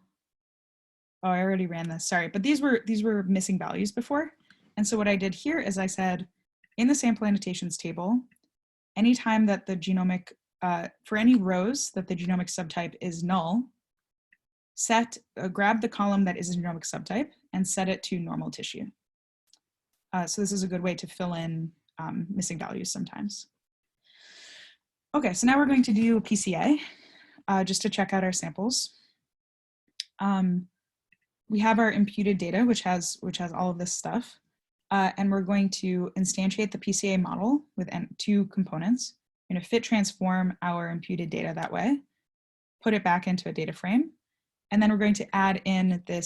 oh, I already ran this, sorry, but these were missing values before. And so what I did here is I said, in the sample annotations table, anytime that the genomic, for any rows that the genomic subtype is null, grab the column that is a genomic subtype and set it to normal tissue. So this is a good way to fill in missing values sometimes. Okay, so now we're going to do a PCA just to check out our samples. We have our imputed data, which has all of this stuff. And we're going to instantiate the PCA model with 2 components. We're going to fit transform our imputed data that way, put it back into a data frame. And then we're going to add in the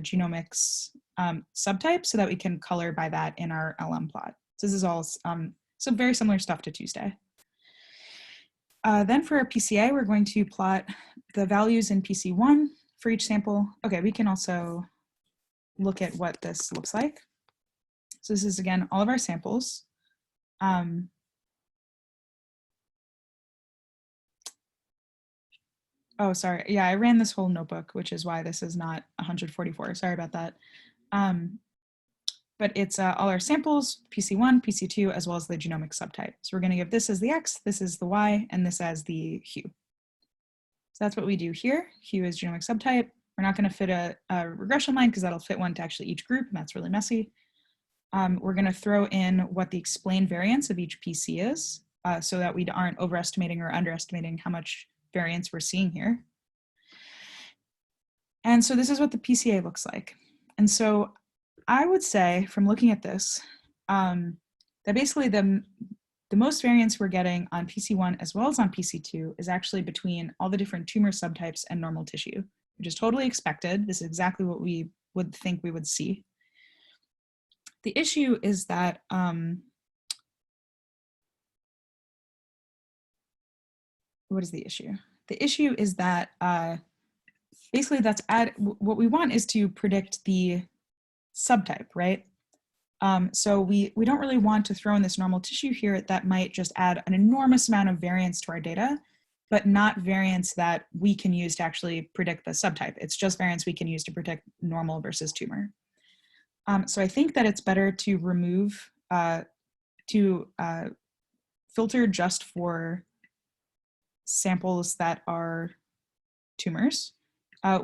genomics subtype so that we can color by that in our LM plot. So this is all some very similar stuff to Tuesday. Then for our PCA, we're going to plot the values in PC1 for each sample. Okay, we can also look at what this looks like. So this is, again, all of our samples. Oh, sorry. Yeah, I ran this whole notebook, which is why this is not 144. Sorry about that. But it's all our samples, PC1, PC2, as well as the genomic subtype. So we're going to give this as the X, this is the Y, and this as the hue. So that's what we do here. Hue is genomic subtype. We're not going to fit a regression line because that'll fit one to actually each group, and that's really messy. We're going to throw in what the explained variance of each PC is so that we aren't overestimating or underestimating how much variance we're seeing here. And so this is what the PCA looks like. And so I would say from looking at this, that basically the most variance we're getting on PC1 as well as on PC2 is actually between all the different tumor subtypes and normal tissue, which is totally expected. This is exactly what we would think we would see. The issue is that what is the issue? The issue is that basically what we want is to predict the subtype, right? So we don't really want to throw in this normal tissue here that might just add an enormous amount of variance to our data, but not variance that we can use to actually predict the subtype. It's just variance we can use to predict normal versus tumor. So I think that it's better to remove, filter just for samples that are tumors.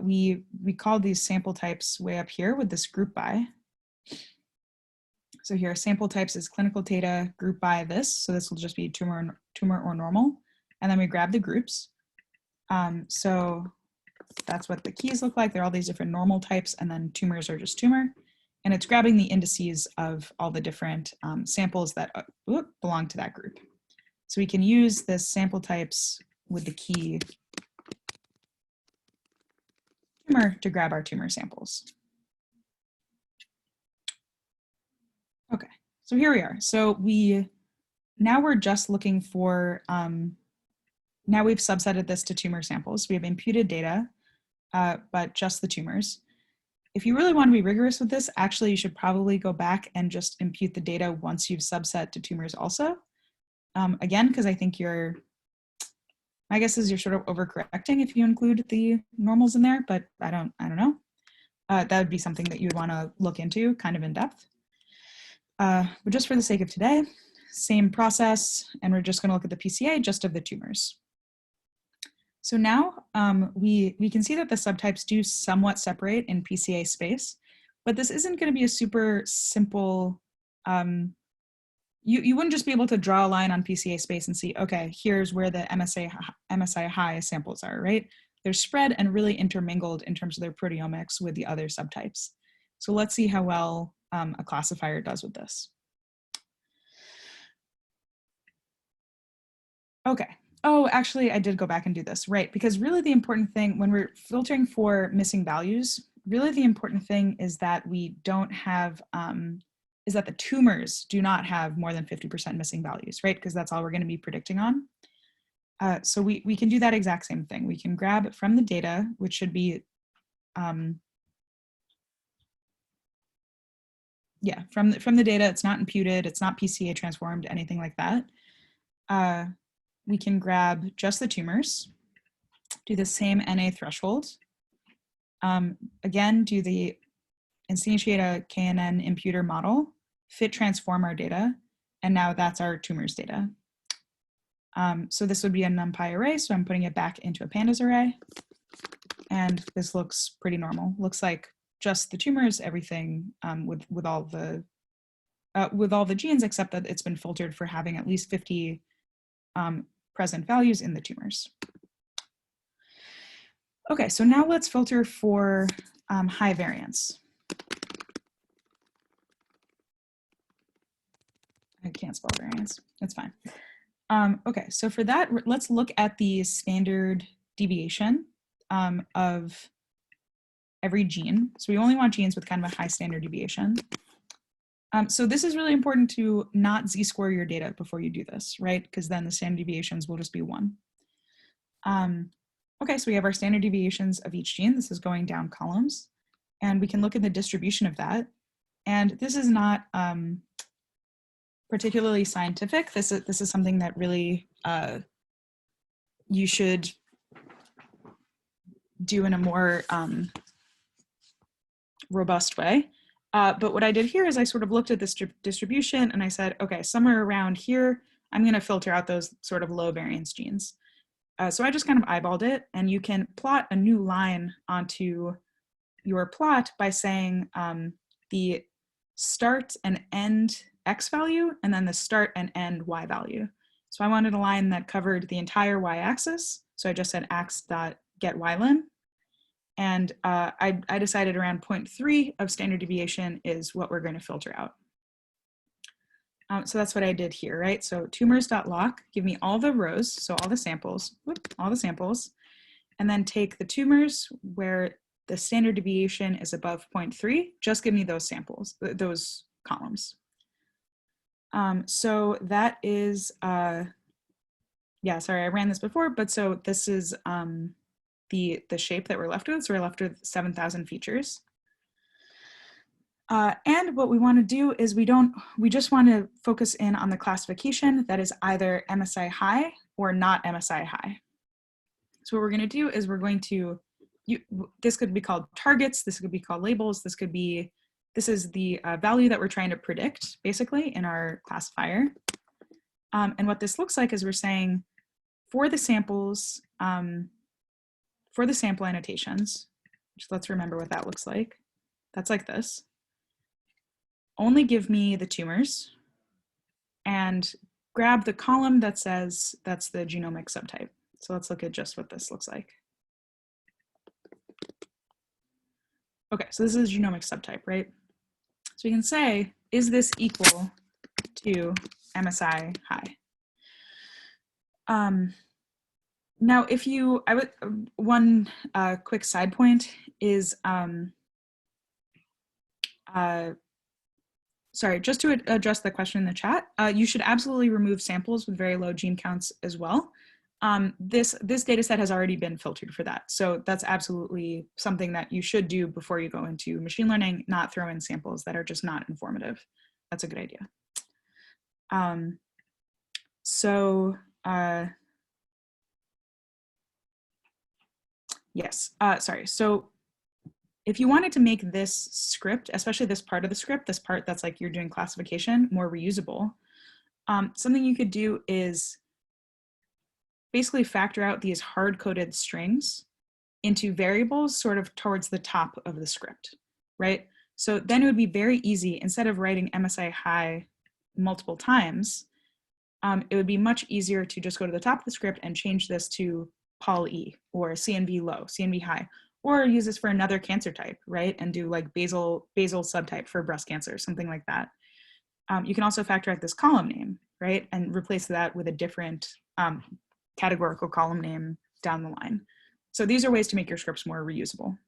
We call these sample types way up here with this group by. So here, sample types is clinical data, group by this. So this will just be tumor or normal. And then we grab the groups. So that's what the keys look like. There are all these different normal types, and then tumors are just tumor. And it's grabbing the indices of all the different samples that belong to that group. So we can use this sample types with the key tumor to grab our tumor samples. Okay, so here we are. So now we're just looking for, now we've subsetted this to tumor samples. We have imputed data, but just the tumors. If you really want to be rigorous with this, actually you should probably go back and just impute the data once you've subset to tumors also. Again, because I think my guess is you're sort of overcorrecting if you include the normals in there, but I don't know. That would be something that you would want to look into kind of in depth. But just for the sake of today, same process, and we're just going to look at the PCA just of the tumors. So now we can see that the subtypes do somewhat separate in PCA space, but this isn't going to be a super simple, you wouldn't just be able to draw a line on PCA space and see, okay, here's where the MSI high samples are, right? They're spread and really intermingled in terms of their proteomics with the other subtypes. So let's see how well a classifier does with this. Okay. Oh, actually, I did go back and do this, right? Because really the important thing when we're filtering for missing values, really the important thing is that we don't have, is that the tumors do not have more than 50% missing values, right? Because that's all we're going to be predicting on. So we can do that exact same thing. We can grab from the data, which should be, yeah, from the data, it's not imputed, it's not PCA transformed, anything like that. We can grab just the tumors, do the same NA threshold. Again, do the instantiate a KNN imputer model, fit transform our data, and now that's our tumors data. So this would be a NumPy array, so I'm putting it back into a pandas array. And this looks pretty normal. Looks like just the tumors, everything with all the genes, except that it's been filtered for having at least 50 present values in the tumors. Okay, so now let's filter for high variance. I can't spell variance, that's fine. Okay, so for that, let's look at the standard deviation of every gene. So we only want genes with kind of a high standard deviation. So this is really important to not z-score your data before you do this, right? Because then the standard deviations will just be 1. Okay, so we have our standard deviations of each gene. This is going down columns. And we can look at the distribution of that. And this is not particularly scientific. This is something that really you should do in a more robust way. But what I did here is I sort of looked at this distribution and I said, okay, somewhere around here, I'm going to filter out those sort of low variance genes. So I just kind of eyeballed it, and you can plot a new line onto your plot by saying the start and end x value, and then the start and end y value. So I wanted a line that covered the entire y-axis. So I just said x.getYlen. And I decided around 0.3 of standard deviation is what we're going to filter out. So that's what I did here, right? So tumors.lock, give me all the rows, so all the samples, and then take the tumors where the standard deviation is above 0.3, just give me those samples, those columns. So that is, yeah, sorry, I ran this before, but so this is the shape that we're left with. So we're left with 7,000 features. And what we want to do is we just want to focus in on the classification that is either MSI high or not MSI high. So what we're going to do is we're going to, this could be called targets, this could be called labels, this is the value that we're trying to predict basically in our classifier. And what this looks like is we're saying for the samples, for the sample annotations, which let's remember what that looks like. That's like this. Only give me the tumors and grab the column that says that's the genomic subtype. So let's look at just what this looks like. Okay, so this is genomic subtype, right? So we can say, is this equal to MSI high? Now, if you, one quick side point is, sorry, just to address the question in the chat, you should absolutely remove samples with very low gene counts as well. This data set has already been filtered for that. So that's absolutely something that you should do before you go into machine learning, not throw in samples that are just not informative. That's a good idea. Yes, sorry. So if you wanted to make this script, especially this part of the script, this part that's like you're doing classification, more reusable, something you could do is basically factor out these hard-coded strings into variables sort of towards the top of the script, right? So then it would be very easy, instead of writing MSI high multiple times, it would be much easier to just go to the top of the script and change this to Pol E or CNV low, CNV high, or use this for another cancer type, right? And do like basal subtype for breast cancer, something like that. You can also factor out this column name, right? And replace that with a different categorical column name down the line. So these are ways to make your scripts more reusable.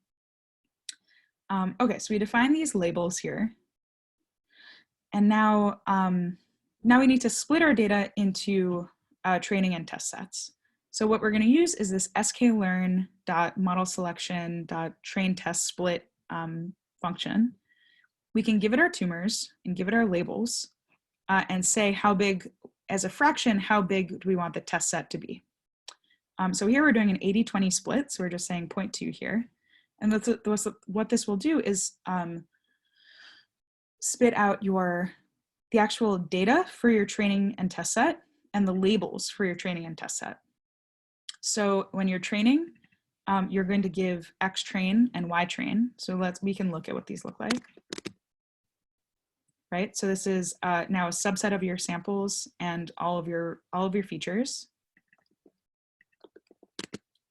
Okay, so we define these labels here. And now, now we need to split our data into training and test sets. So what we're going to use is this sklearn.modelselection.train-test-split function. We can give it our tumors and give it our labels and say how big, as a fraction, how big do we want the test set to be. So here we're doing an 80-20 split, so we're just saying 0.2 here. And what this will do is spit out the actual data for your training and test set and the labels for your training and test set. So when you're training, you're going to give X train and Y train. So we can look at what these look like. Right, so this is now a subset of your samples and all of your features.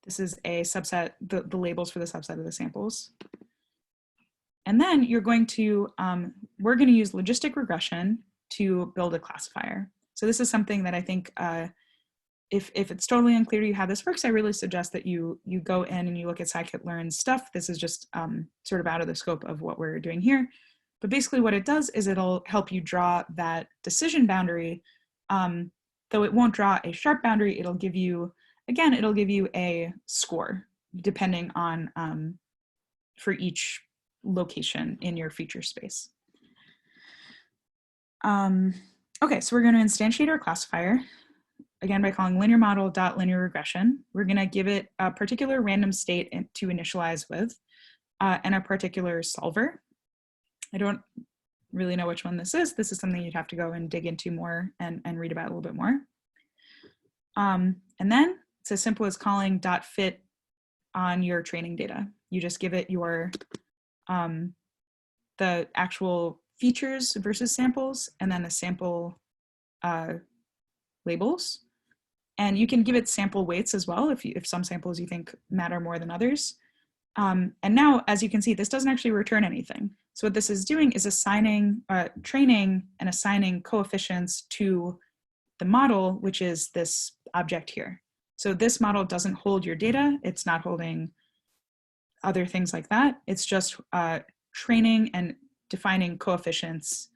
This is a subset, the labels for the subset of the samples. And then you're going to, we're going to use logistic regression to build a classifier. So this is something that I think if it's totally unclear to you how this works, I really suggest that you go in and you look at scikit-learn stuff. This is just sort of out of the scope of what we're doing here. But basically what it does is it'll help you draw that decision boundary. Though it won't draw a sharp boundary, it'll give you, again, it'll give you a score depending on for each location in your feature space. Okay, so we're going to instantiate our classifier, again, by calling linear model.linear regression. We're going to give it a particular random state to initialize with and a particular solver. I don't really know which one this is. This is something you'd have to go and dig into more and read about a little bit more. And then it's as simple as calling .fit on your training data. You just give it your the actual features versus samples, and then the sample labels. And you can give it sample weights as well if some samples you think matter more than others. And now, as you can see, this doesn't actually return anything. So what this is doing is assigning, training and assigning coefficients to the model, which is this object here. So this model doesn't hold your data. It's not holding other things like that. It's just training and defining coefficients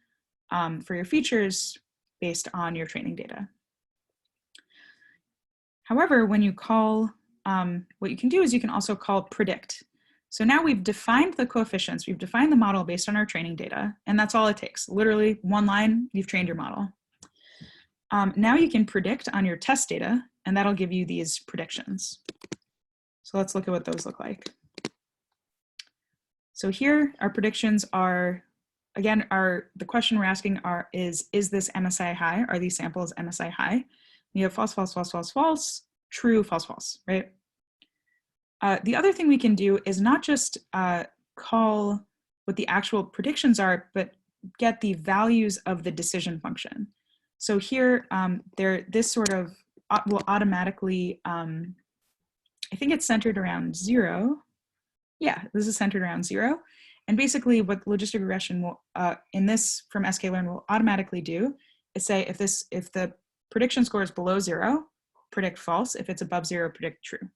for your features based on your training data. However, when you call, what you can do is you can also call predict. So now we've defined the coefficients, we've defined the model based on our training data, and that's all it takes. Literally one line, you've trained your model. Now you can predict on your test data, and that'll give you these predictions. So let's look at what those look like. So here, our predictions are, again, the question we're asking is this MSI high? Are these samples MSI high? We have false, false, false, false, false, true, false, false, right? The other thing we can do is not just call what the actual predictions are, but get the values of the decision function. So here, this sort of will automatically, I think it's centered around 0. Yeah, this is centered around 0. And basically what logistic regression will, in this from SKlearn will automatically do is say if the prediction score is below 0, predict false. If it's above 0, predict true.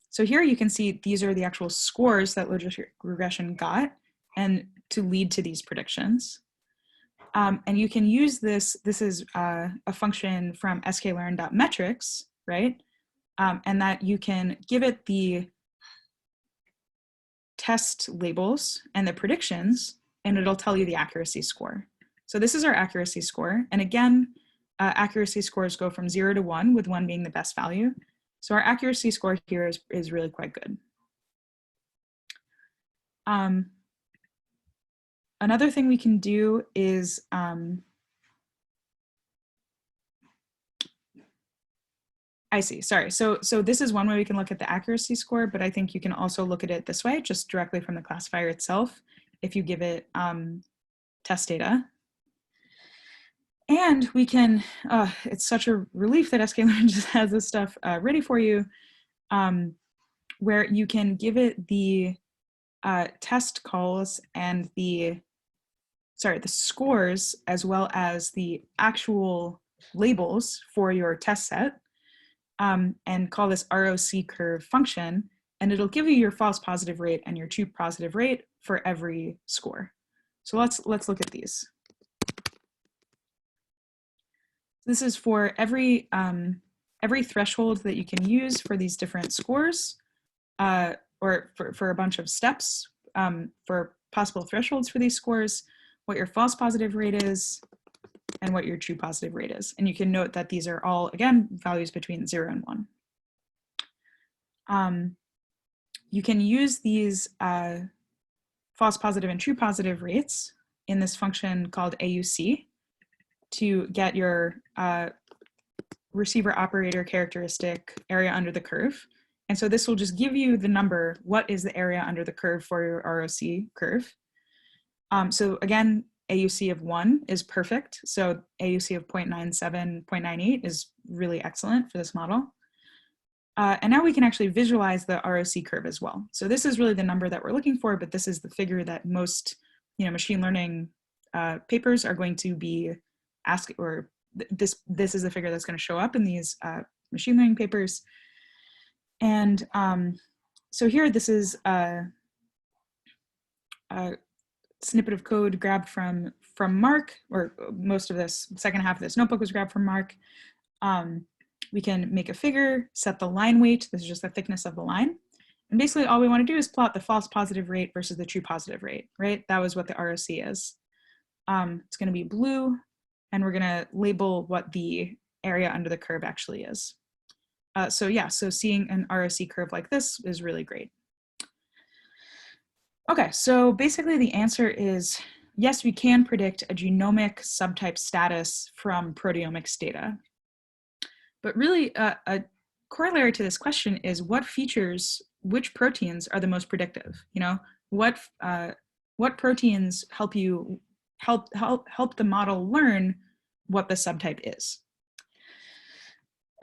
So here you can see these are the actual scores that logistic regression got and to lead to these predictions. And you can use this is a function from sklearn.metrics, right? And that you can give it the test labels and the predictions, and it'll tell you the accuracy score. So this is our accuracy score. And again, accuracy scores go from 0 to 1, with 1 being the best value. So our accuracy score here is really quite good. Another thing we can do is I see, sorry. So this is one way we can look at the accuracy score, but I think you can also look at it this way, just directly from the classifier itself, if you give it test data. And we can, it's such a relief that SKlearn just has this stuff ready for you, where you can give it the test calls and the scores, as well as the actual labels for your test set, and call this ROC curve function, and it'll give you your false positive rate and your true positive rate for every score. So let's look at these. This is for every threshold that you can use for these different scores, or for a bunch of steps for possible thresholds for these scores, what your false positive rate is, and what your true positive rate is. And you can note that these are all, again, values between 0 and 1. You can use these false positive and true positive rates in this function called AUC to get your receiver operator characteristic area under the curve. And so this will just give you the number, what is the area under the curve for your ROC curve. So again, AUC of 1 is perfect. So AUC of 0.97, 0.98 is really excellent for this model. And now we can actually visualize the ROC curve as well. So this is really the number that we're looking for, but this is the figure that most machine learning papers are going to be this is the figure that's going to show up in these machine learning papers. And so here, this is a snippet of code grabbed from Mark, or most of this second half of this notebook was grabbed from Mark. We can make a figure, set the line weight. This is just the thickness of the line. And basically all we want to do is plot the false positive rate versus the true positive rate, right? That was what the ROC is. It's going to be blue, and we're going to label what the area under the curve actually is. So yeah, so seeing an ROC curve like this is really great. Okay, so basically the answer is yes, we can predict a genomic subtype status from proteomics data. But really, a corollary to this question is what features, which proteins are the most predictive? You know, what proteins help you help the model learn what the subtype is?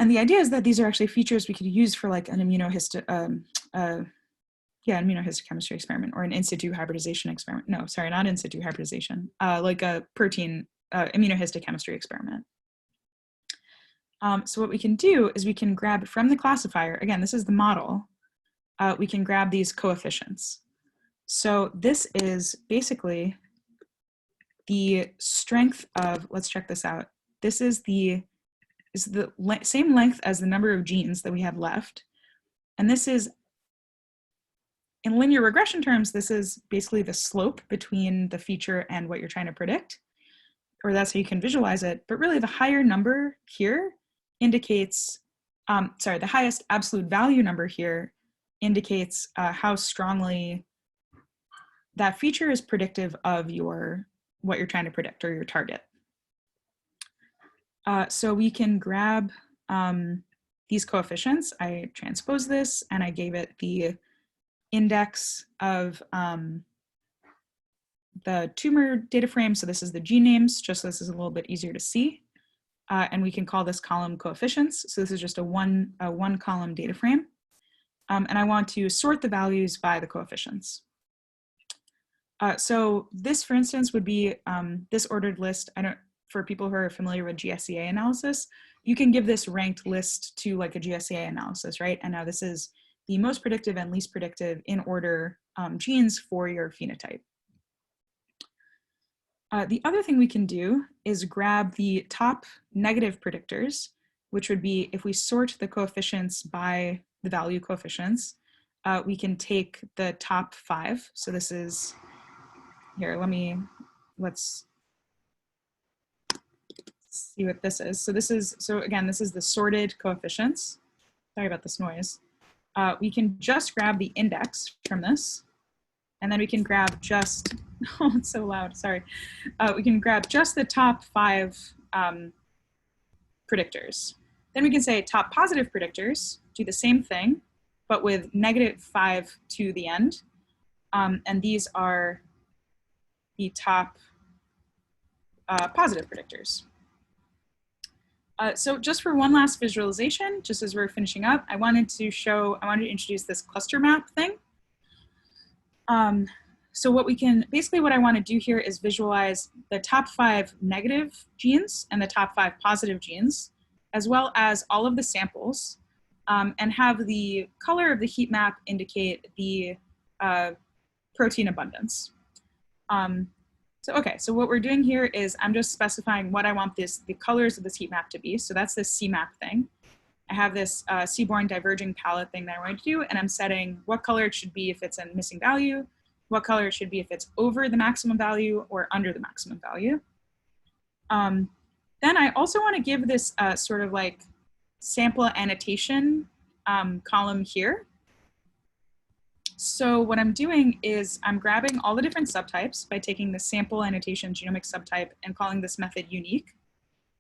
And the idea is that these are actually features we could use for like an immunohistochemistry experiment or an in situ hybridization experiment. No, sorry, not in situ hybridization, like a protein immunohistochemistry experiment. So what we can do is we can grab from the classifier, again, this is the model, we can grab these coefficients. So this is basically the strength of, let's check this out. This is the same length as the number of genes that we have left. And this is, in linear regression terms, this is basically the slope between the feature and what you're trying to predict, or that's how you can visualize it. But really the higher number here indicates, the highest absolute value number here indicates how strongly that feature is predictive of what you're trying to predict or your target. So we can grab these coefficients. I transposed this and I gave it the index of the tumor data frame. So this is the gene names, just so this is a little bit easier to see. And we can call this column coefficients. So this is just a one column data frame. And I want to sort the values by the coefficients. So this, for instance, would be this ordered list. For people who are familiar with GSEA analysis, you can give this ranked list to like a GSEA analysis, right? And now this is the most predictive and least predictive in order genes for your phenotype. The other thing we can do is grab the top negative predictors, which would be if we sort the coefficients by the value coefficients, we can take the top 5. So this is, here, let's see what this is. So again, this is the sorted coefficients. Sorry about this noise. We can just grab the index from this, and then we can grab just, oh, it's so loud, sorry. We can grab just the top 5 predictors. Then we can say top positive predictors do the same thing, but with -5 to the end. And these are the top positive predictors. So just for one last visualization, just as we're finishing up, I wanted to introduce this cluster map thing. So what I want to do here is visualize the top 5 negative genes and the top 5 positive genes, as well as all of the samples, and have the color of the heat map indicate the protein abundance. So what we're doing here is I'm just specifying what I want the colors of this heat map to be. So that's this CMAP thing. I have this Seaborn diverging palette thing that I want to do, and I'm setting what color it should be if it's a missing value, what color it should be if it's over the maximum value or under the maximum value. Then I also want to give this sort of like sample annotation column here. So what I'm doing is I'm grabbing all the different subtypes by taking the sample annotation genomic subtype and calling this method unique.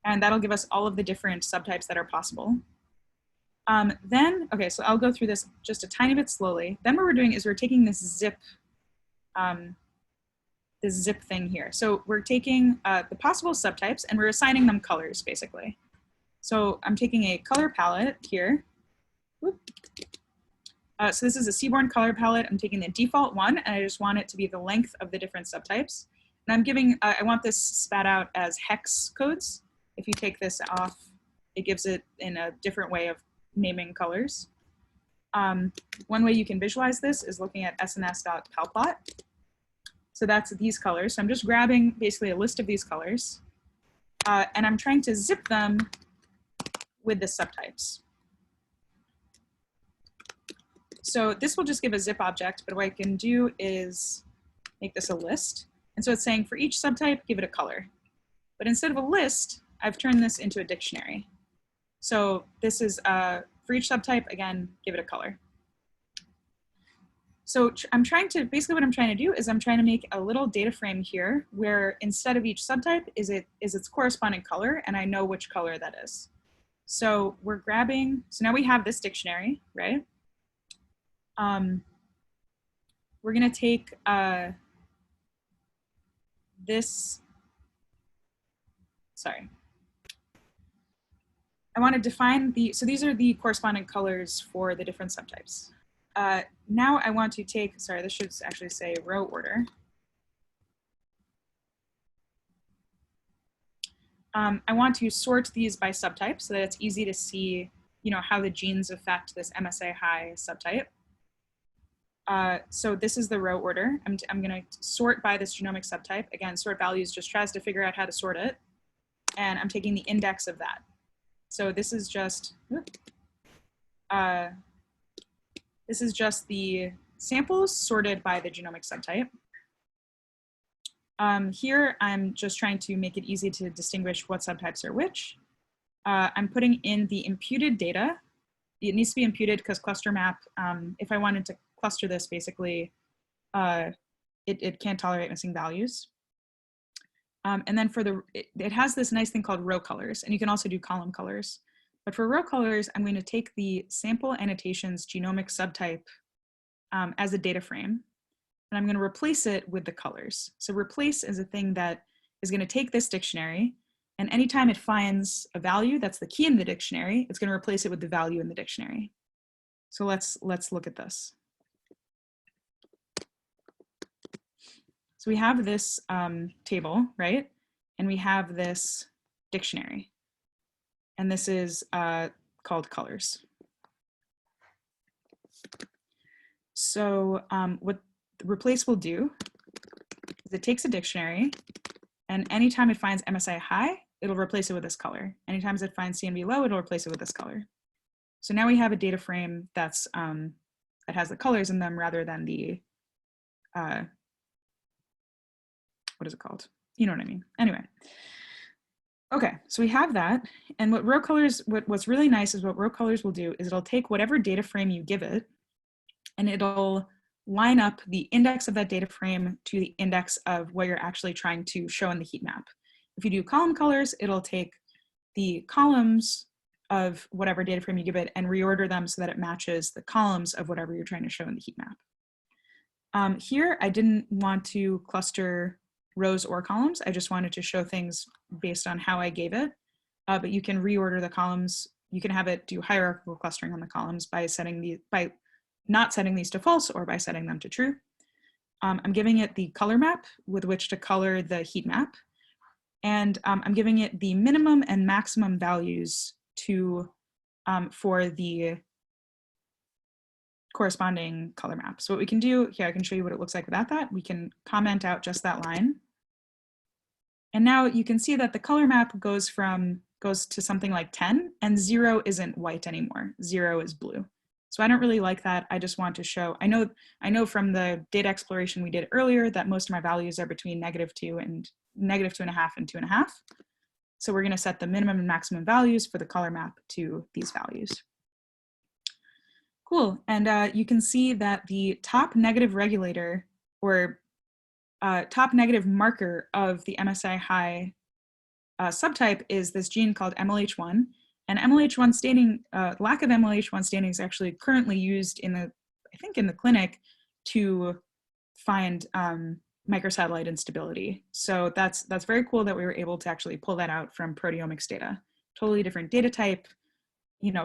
And that'll give us all of the different subtypes that are possible. Okay, so I'll go through this just a tiny bit slowly. Then what we're doing is we're taking this zip thing here. So we're taking the possible subtypes and we're assigning them colors, basically. So I'm taking a color palette here. Whoop. So this is a Seaborn color palette. I'm taking the default one, and I just want it to be the length of the different subtypes. And I'm giving, I want this spat out as hex codes. If you take this off, it gives it in a different way of naming colors. One way you can visualize this is looking at sns.palplot. So that's these colors. So I'm just grabbing basically a list of these colors, and I'm trying to zip them with the subtypes. So this will just give a zip object, but what I can do is make this a list. And so it's saying for each subtype, give it a color. But instead of a list, I've turned this into a dictionary. So this is, for each subtype, again, give it a color. So basically what I'm trying to do is I'm trying to make a little data frame here where instead of each subtype is its corresponding color, and I know which color that is. So we're grabbing, so now we have this dictionary, right? We're gonna take I want to define so these are the corresponding colors for the different subtypes. Now I want to take, this should actually say row order. I want to sort these by subtype so that it's easy to see, how the genes affect this MSI high subtype. So this is the row order. I'm going to sort by this genomic subtype. Again, sort values just tries to figure out how to sort it. And I'm taking the index of that. So this is just the samples sorted by the genomic subtype. Here, I'm just trying to make it easy to distinguish what subtypes are which. I'm putting in the imputed data. It needs to be imputed because cluster map, if I wanted to cluster this, basically, it can't tolerate missing values. And then it has this nice thing called row colors, and you can also do column colors. But for row colors, I'm going to take the sample annotations genomic subtype as a data frame, and I'm going to replace it with the colors. So replace is a thing that is going to take this dictionary, and anytime it finds a value that's the key in the dictionary, it's going to replace it with the value in the dictionary. So let's look at this. So we have this table, right? And we have this dictionary. And this is called colors. So what replace will do is it takes a dictionary, and anytime it finds MSI high, it'll replace it with this color. Anytime it finds CNV low, it'll replace it with this color. So now we have a data frame that's that has the colors in them rather than the what is it called? You know what I mean. Anyway. Okay, so we have that. And what row colors, what's really nice is what row colors will do is it'll take whatever data frame you give it, and it'll line up the index of that data frame to the index of what you're actually trying to show in the heat map. If you do column colors, it'll take the columns of whatever data frame you give it and reorder them so that it matches the columns of whatever you're trying to show in the heat map. Here, I didn't want to cluster rows or columns. I just wanted to show things based on how I gave it, but you can reorder the columns. You can have it do hierarchical clustering on the columns by not setting these to false or by setting them to true. I'm giving it the color map with which to color the heat map, and I'm giving it the minimum and maximum values for the corresponding color map. So what we can do here, I can show you what it looks like without that. We can comment out just that line. And now you can see that the color map goes to something like 10, and 0 isn't white anymore. 0 is blue. So I don't really like that. I just want to show, I know from the data exploration we did earlier that most of my values are between -2 and -2.5 and 2.5. So we're going to set the minimum and maximum values for the color map to these values. Cool, and you can see that the top negative regulator or top negative marker of the MSI high subtype is this gene called MLH1, and MLH1 staining, lack of MLH1 staining is actually currently used I think in the clinic to find microsatellite instability. So that's very cool that we were able to actually pull that out from proteomics data. Totally different data type,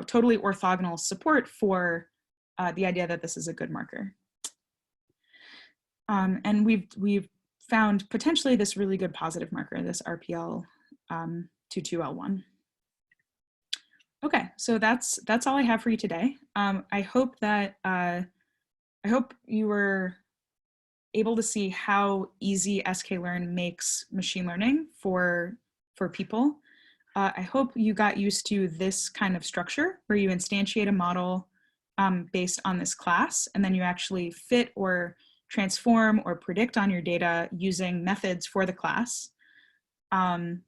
totally orthogonal support for the idea that this is a good marker. And we've found potentially this really good positive marker, this RPL to 2L1. Okay, so that's all I have for you today. I hope that I hope you were able to see how easy sklearn makes machine learning for people. I hope you got used to this kind of structure where you instantiate a model based on this class, and then you actually fit or transform or predict on your data using methods for the class. And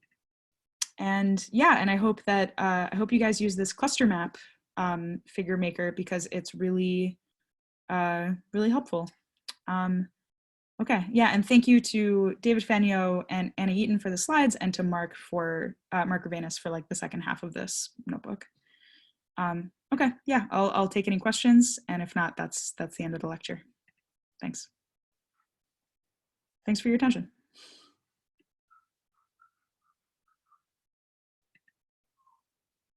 yeah, and I hope that I hope you guys use this cluster map figure maker because it's really really helpful. Okay, yeah, and thank you to David Fanio and Anna Eaton for the slides, and to Mark for Mark Urbanus for like the second half of this notebook. Okay, yeah, I'll take any questions, and if not, that's the end of the lecture. Thanks. Thanks for your attention.